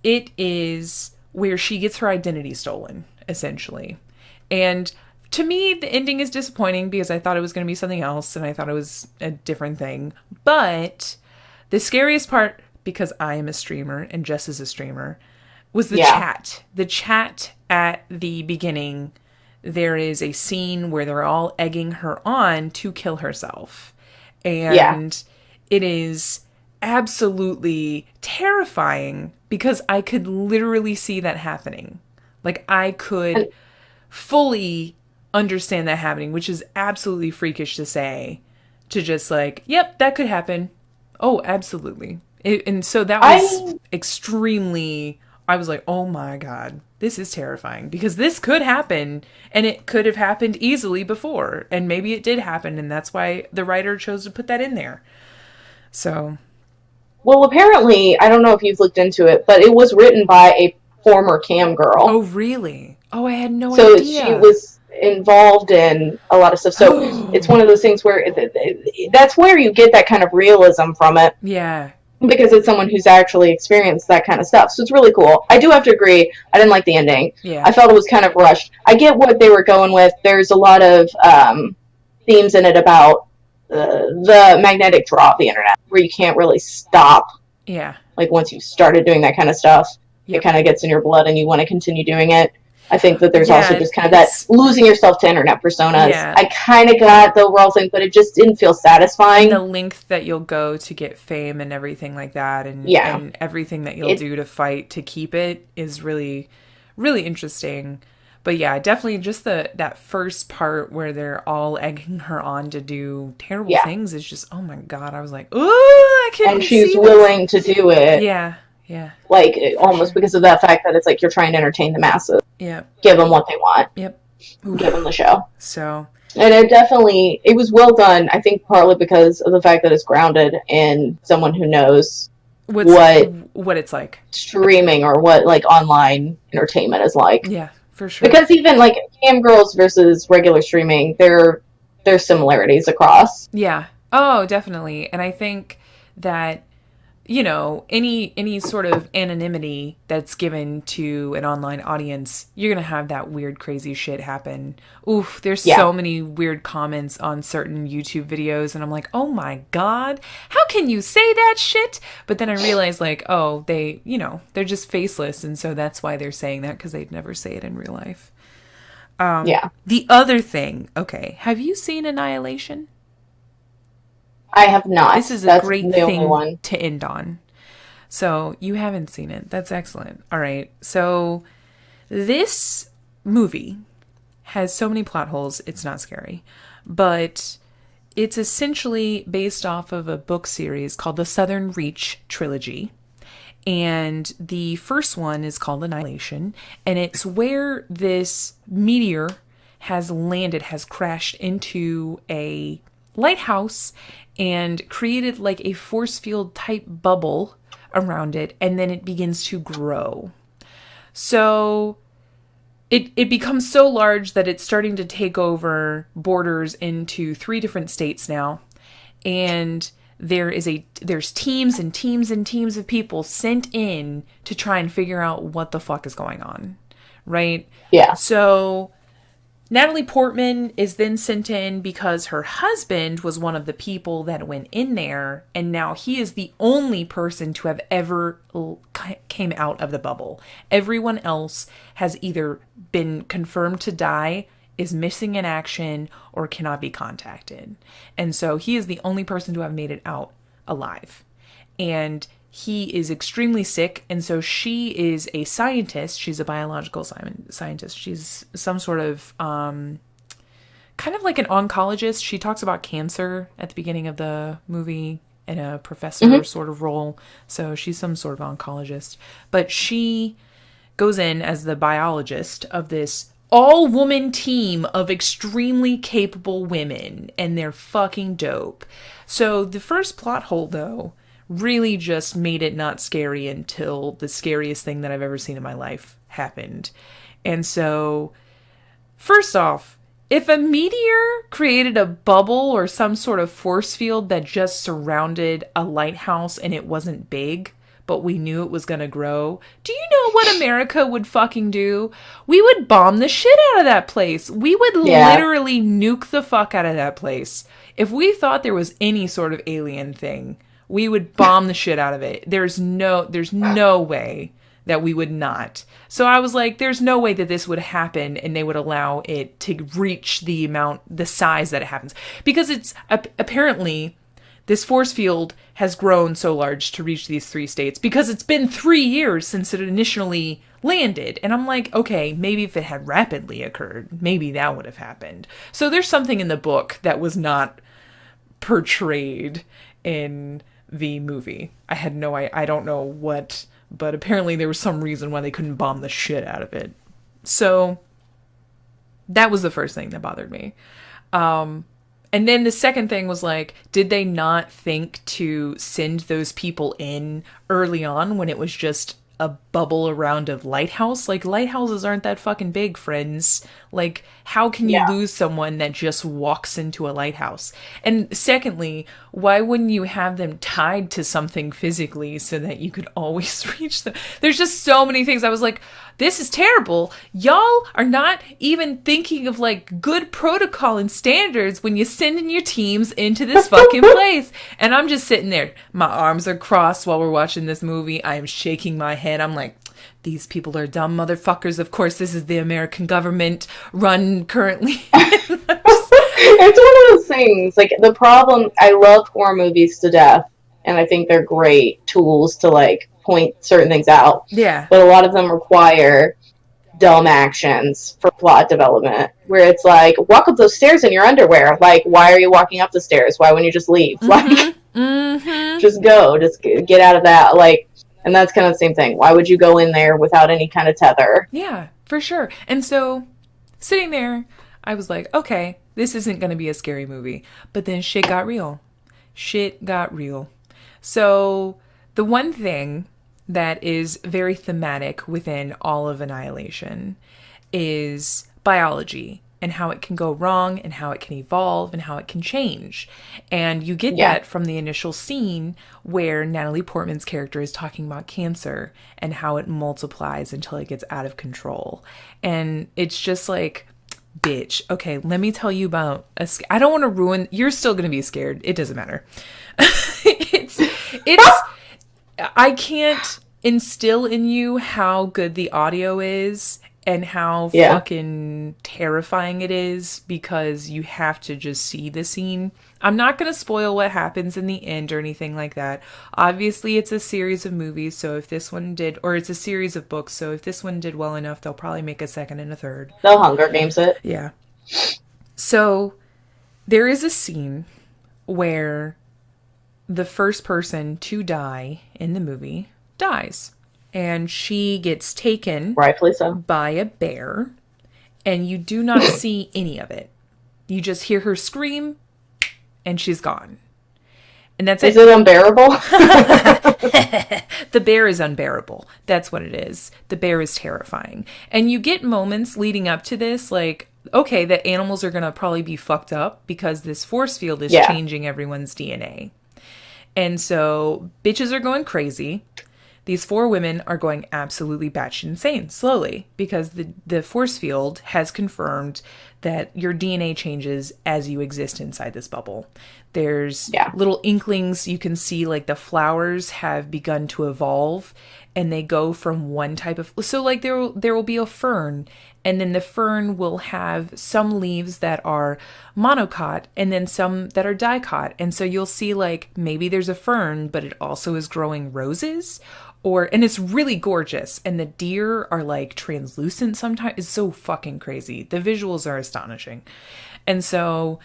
it is where she gets her identity stolen, essentially. And to me, the ending is disappointing because I thought it was going to be something else and I thought it was a different thing. But the scariest part, because I am a streamer and Jess is a streamer, was the chat. The chat at the beginning, there is a scene where they're all egging her on to kill herself. And it is absolutely terrifying because I could literally see that happening. Like, I could fully understand that happening, which is absolutely freakish to say. To just like, yep, that could happen. Oh, absolutely. And so that was extremely... I was like, oh my God, this is terrifying because this could happen and it could have happened easily before. And maybe it did happen. And that's why the writer chose to put that in there. So. Well, apparently, I don't know if you've looked into it, but it was written by a former cam girl. Oh, really? Oh, I had no idea. So idea. She was involved in a lot of stuff. So it's one of those things where that's where you get that kind of realism from it. Yeah. Because it's someone who's actually experienced that kind of stuff. So it's really cool. I do have to agree, I didn't like the ending. Yeah. I felt it was kind of rushed. I get what they were going with. There's a lot of themes in it about the magnetic draw of the internet, where you can't really stop. Yeah. Like, once you've started doing that kind of stuff, it kind of gets in your blood and you want to continue doing it. I think that there's also just kind of that losing yourself to internet personas. Yeah. I kind of got the overall thing, but it just didn't feel satisfying. And the length that you'll go to get fame and everything like that, and everything that you'll do to fight to keep it is really, really interesting. But yeah, definitely just that first part where they're all egging her on to do terrible things is just, oh my God. I was like, ooh, I can't. And she's willing to do it. Yeah. Yeah. Like, almost because of that fact that it's like you're trying to entertain the masses. Yeah. Give them what they want. Yep. Give them the show. So. And it was well done, I think partly because of the fact that it's grounded in someone who knows what it's like. Streaming or what, like, online entertainment is like. Yeah, for sure. Because even, like, cam girls versus regular streaming, there's similarities across. Yeah. Oh, definitely. And I think that, you know, any sort of anonymity that's given to an online audience, you're going to have that weird, crazy shit happen. Oof, there's so many weird comments on certain YouTube videos, and I'm like, oh my God, how can you say that shit? But then I realized, like, oh, they're just faceless, and so that's why they're saying that, because they'd never say it in real life. The other thing, okay, have you seen Annihilation? I have not. This is a great thing to end on. So you haven't seen it. That's excellent. All right. So this movie has so many plot holes, it's not scary. But it's essentially based off of a book series called the Southern Reach Trilogy. And the first one is called Annihilation. And it's where this meteor has landed, has crashed into a lighthouse and created like a force field type bubble around it, and then it begins to grow. So it becomes so large that it's starting to take over borders into 3 different states now. And there's teams and teams and teams of people sent in to try and figure out what the fuck is going on. Right? Yeah. So Natalie Portman is then sent in because her husband was one of the people that went in there, and now he is the only person to have ever came out of the bubble. Everyone else has either been confirmed to die, is missing in action, or cannot be contacted. And so he is the only person to have made it out alive. And he is extremely sick, and so she is a scientist. She's a biological scientist. She's some sort of kind of like an oncologist. She talks about cancer at the beginning of the movie in a professor sort of role. So she's some sort of oncologist. But she goes in as the biologist of this all-woman team of extremely capable women, and they're fucking dope. So the first plot hole, though, really just made it not scary until the scariest thing that I've ever seen in my life happened. And so, first off, if a meteor created a bubble or some sort of force field that just surrounded a lighthouse and it wasn't big, but we knew it was going to grow. Do you know what America would fucking do? We would bomb the shit out of that place. We would literally nuke the fuck out of that place. If we thought there was any sort of alien thing, we would bomb the shit out of it. There's no way that we would not. So I was like, there's no way that this would happen and they would allow it to reach the size that it happens. Because it's apparently this force field has grown so large to reach these 3 states because it's been 3 years since it initially landed. And I'm like, okay, maybe if it had rapidly occurred, maybe that would have happened. So there's something in the book that was not portrayed in the movie. I don't know what, but apparently there was some reason why they couldn't bomb the shit out of it. So that was the first thing that bothered me. And then the second thing was like, did they not think to send those people in early on when it was just a bubble around a lighthouse? Like, lighthouses aren't that fucking big, friends. Like, how can you lose someone that just walks into a lighthouse? And secondly, why wouldn't you have them tied to something physically so that you could always reach them? There's just so many things. I was like, this is terrible. Y'all are not even thinking of like good protocol and standards when you send in your teams into this fucking place. And I'm just sitting there. My arms are crossed while we're watching this movie. I am shaking my head. I'm like, these people are dumb motherfuckers. Of course, this is the American government run currently. It's one of those things. Like, the problem, I love horror movies to death, and I think they're great tools to like point certain things out. Yeah. But a lot of them require dumb actions for plot development, where it's like, walk up those stairs in your underwear. Like, why are you walking up the stairs? Why wouldn't you just leave? Like, just go. Just get out of that. Like, and that's kind of the same thing. Why would you go in there without any kind of tether? Yeah, for sure. And so, sitting there, I was like, okay, this isn't going to be a scary movie. But then shit got real. Shit got real. So, the one thing that is very thematic within all of Annihilation is biology and how it can go wrong and how it can evolve and how it can change. And you get that from the initial scene where Natalie Portman's character is talking about cancer and how it multiplies until it gets out of control. And it's just like, bitch, okay, let me tell you about I don't want to ruin, you're still going to be scared. It doesn't matter. it's I can't instill in you how good the audio is and how fucking terrifying it is because you have to just see the scene. I'm not going to spoil what happens in the end or anything like that. Obviously, it's a series of movies, so if this one did, or it's a series of books, so if this one did well enough, they'll probably make a second and a third. They'll Hunger Games it. Yeah. So, there is a scene where the first person to die in the movie dies. And she gets taken rightfully so by a bear, and you do not see any of it. You just hear her scream, and she's gone. And that's it. Is it unbearable? The bear is unbearable. That's what it is. The bear is terrifying. And you get moments leading up to this, like, okay, the animals are going to probably be fucked up because this force field is changing everyone's DNA. And so bitches are going crazy. These 4 women are going absolutely batshit insane slowly because the force field has confirmed that your DNA changes as you exist inside this bubble. There's little inklings. You can see like the flowers have begun to evolve and they go from one type of... So like there will be a fern, and then the fern will have some leaves that are monocot and then some that are dicot. And so you'll see like maybe there's a fern, but it also is growing roses. And it's really gorgeous. And the deer are like translucent sometimes. It's so fucking crazy. The visuals are astonishing. And so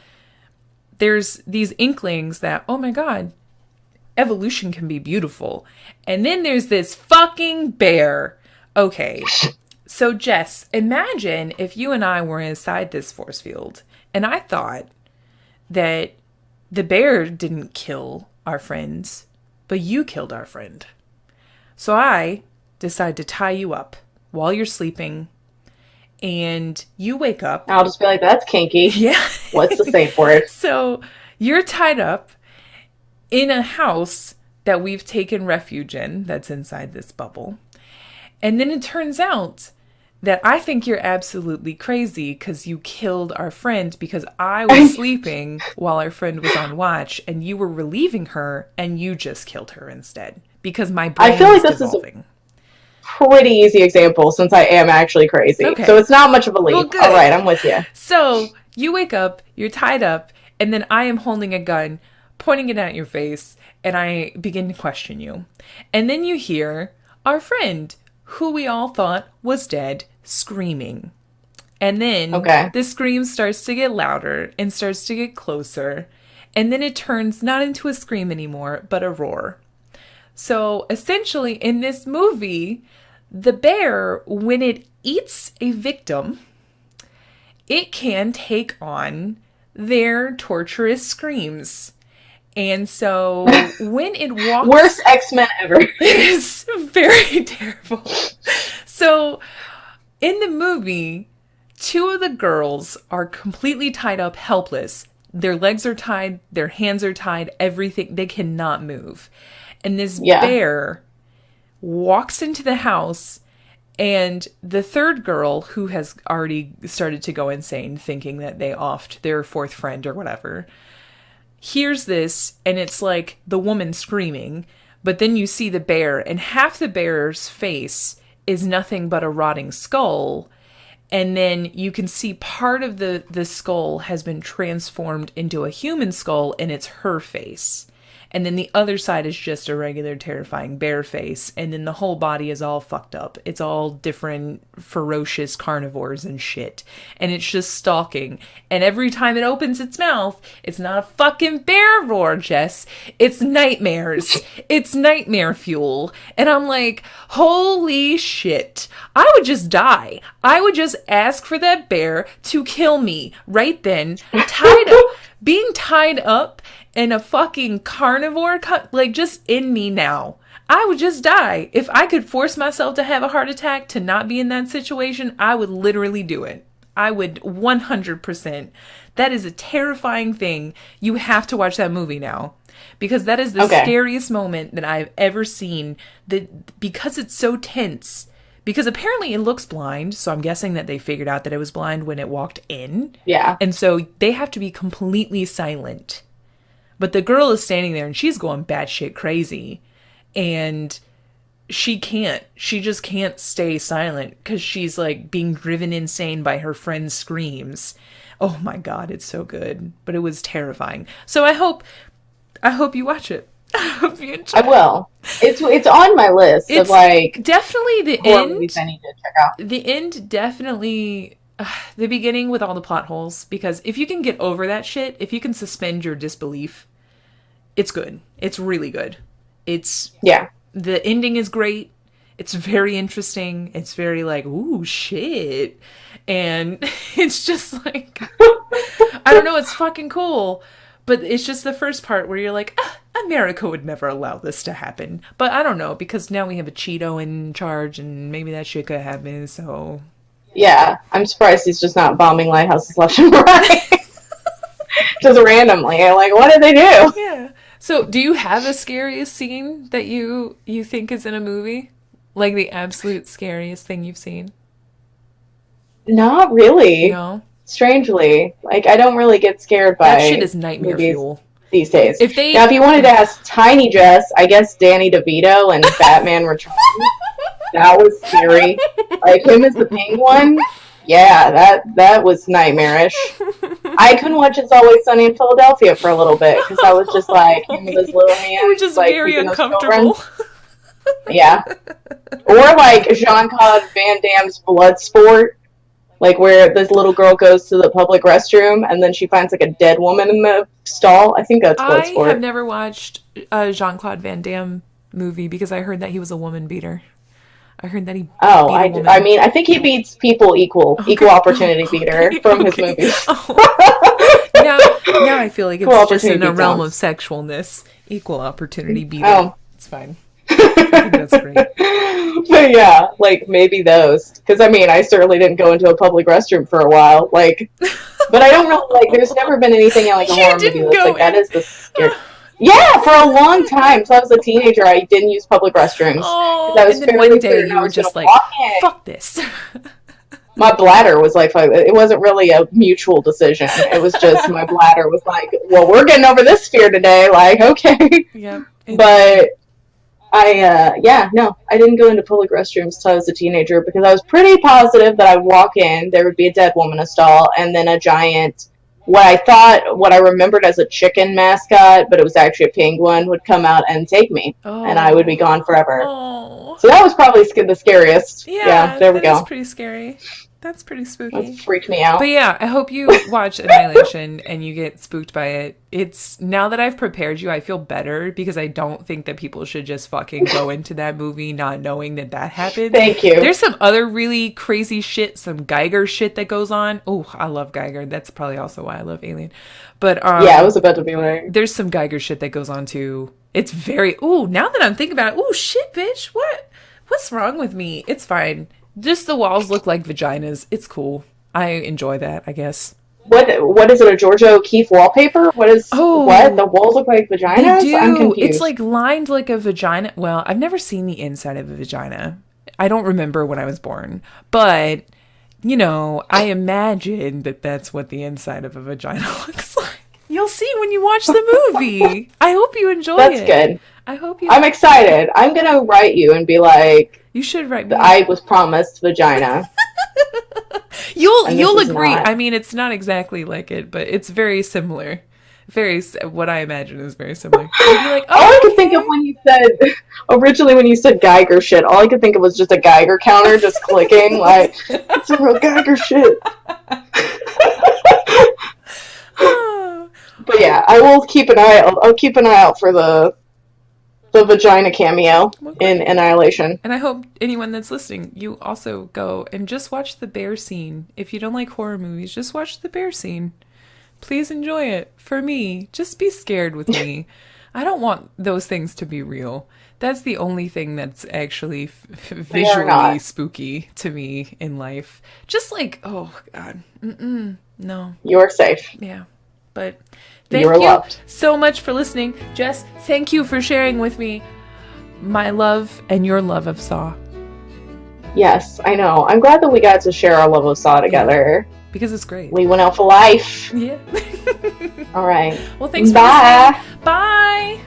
there's these inklings that, oh my God, evolution can be beautiful. And then there's this fucking bear. Okay. So Jess, imagine if you and I were inside this force field and I thought that the bear didn't kill our friends, but you killed our friend. So I decide to tie you up while you're sleeping, and you wake up. I'll just be like, that's kinky. Yeah. What's the safe word? So you're tied up in a house that we've taken refuge in that's inside this bubble. And then it turns out that I think you're absolutely crazy because you killed our friend because I was sleeping while our friend was on watch and you were relieving her and you just killed her instead because my brain I feel like is this devolving. is a pretty easy example since I am actually crazy. Okay. So it's not much of a leap. Well, good. All right, I'm with you. So you wake up, you're tied up, and then I am holding a gun, pointing it at your face, and I begin to question you. And then you hear our friend, who we all thought was dead, screaming. And then the scream starts to get louder and starts to get closer. And then it turns not into a scream anymore, but a roar. So essentially in this movie, the bear, when it eats a victim, it can take on their torturous screams. And so when it walks... Worst X-Men ever. It's very terrible. So in the movie, two of the girls are completely tied up, helpless. Their legs are tied, their hands are tied, everything. They cannot move. And this bear walks into the house, and the third girl, who has already started to go insane, thinking that they offed their fourth friend or whatever, hears this, and it's like the woman screaming, but then you see the bear, and half the bear's face is nothing but a rotting skull, and then you can see part of the skull has been transformed into a human skull, and it's her face. And then the other side is just a regular terrifying bear face. And then the whole body is all fucked up. It's all different ferocious carnivores and shit. And it's just stalking. And every time it opens its mouth, it's not a fucking bear roar, Jess. It's nightmares. It's nightmare fuel. And I'm like, holy shit. I would just die. I would just ask for that bear to kill me right then. Tied up. Being tied up in a fucking carnivore, like just in me now. I would just die. If I could force myself to have a heart attack to not be in that situation, I would literally do it. I would 100%. That is a terrifying thing. You have to watch that movie now. Because that is the scariest moment that I've ever seen. Because it's so tense. Because apparently it looks blind, so I'm guessing that they figured out that it was blind when it walked in. Yeah. And so they have to be completely silent. But the girl is standing there and she's going batshit crazy. And she just can't stay silent because she's like being driven insane by her friend's screams. Oh my God, it's so good. But it was terrifying. So I hope you watch it. I hope you enjoy it. I will. It's on my list of like definitely the end. Movies I need to check out. The end definitely the beginning with all the plot holes, because if you can get over that shit, if you can suspend your disbelief, it's good. It's really good. The ending is great. It's very interesting. It's very like, ooh, shit. And it's just like, I don't know, it's fucking cool. But it's just the first part where you're like, America would never allow this to happen. But I don't know, because now we have a Cheeto in charge, and maybe that shit could happen, so... Yeah, I'm surprised he's just not bombing lighthouses left and right. Just randomly. Like, what did they do? Yeah. So, do you have a scariest scene that you think is in a movie? Like, the absolute scariest thing you've seen? Not really. No? Strangely. Like, I don't really get scared by... That shit is nightmare fuel. These days. Now, if you wanted to ask Tiny Jess, I guess Danny DeVito and Batman Returns. That was scary. Like, him as the penguin, yeah, that was nightmarish. I couldn't watch It's Always Sunny in Philadelphia for a little bit, because I was just like, him with his little hands. You were just like, very uncomfortable. Yeah. Or like Jean-Claude Van Damme's Bloodsport. Like, where this little girl goes to the public restroom, and then she finds, like, a dead woman in the stall. I think that's Bloodsport. I have never watched a Jean-Claude Van Damme movie, because I heard that he was a woman beater. I heard that he beat a woman. I mean, I think he beats people equal opportunity beater from his movies. Oh. now I feel like it's just in the realm of sexualness. Equal opportunity beater. Oh. It's fine. I think that's great. But yeah, like, maybe those. Because, I mean, I certainly didn't go into a public restroom for a while. Like, but I don't know, like, there's never been anything in, like, a horror movie that's like, that is the scary... Yeah, for a long time. So I was a teenager. I didn't use public restrooms. Oh, I was and then fairly one day certain you I were was gonna just like, walk in. fuck this. My bladder was like, it wasn't really a mutual decision. It was just my bladder was like, well, we're getting over this fear today. Like, okay. Yeah. But no, I didn't go into public restrooms until I was a teenager because I was pretty positive that I'd walk in, there would be a dead woman in a stall, and then a giant, what I remembered as a chicken mascot, but it was actually a penguin, would come out and take me, and I would be gone forever. Oh. So that was probably the scariest. Yeah, there we go. That's pretty scary. That's pretty spooky. That freaked me out. But yeah, I hope you watch Annihilation and you get spooked by it. It's, now that I've prepared you, I feel better because I don't think that people should just fucking go into that movie not knowing that happened. Thank you. There's some other really crazy shit, some Geiger shit that goes on. Oh, I love Geiger. That's probably also why I love Alien. But yeah, I was about to be like, there's some Geiger shit that goes on too. It's very, now that I'm thinking about it, shit, bitch, what's wrong with me? It's fine. Just the walls look like vaginas. It's cool. I enjoy that, I guess. What is it, a Georgia O'Keeffe wallpaper? What? The walls look like vaginas? They do. I'm confused. It's like lined like a vagina. Well, I've never seen the inside of a vagina. I don't remember when I was born. But, I imagine that that's what the inside of a vagina looks like. You'll see when you watch the movie. I hope you enjoy it. That's good. I hope you... I'm excited. I'm going to write you and be like... You should write me. I was promised vagina. You'll agree. Not. I mean, it's not exactly like it, but it's very similar. What I imagine is very similar. You'd be like, all I could think of when you said Geiger shit, all I could think of was just a Geiger counter just clicking, like, it's a real Geiger shit. But yeah, I will keep an eye out. I'll keep an eye out for the vagina cameo in Annihilation. And I hope anyone that's listening, you also go and just watch the bear scene. If you don't like horror movies, just watch the bear scene. Please enjoy it. For me, just be scared with me. I don't want those things to be real. That's the only thing that's actually visually spooky to me in life. Just like, oh God, no. You're safe. Yeah, but thank you so much for listening. Jess, thank you for sharing with me my love and your love of Saw. Yes, I know. I'm glad that we got to share our love of Saw together. Yeah, because it's great. We went out for life. Yeah. All right. Well, thanks for listening. Bye.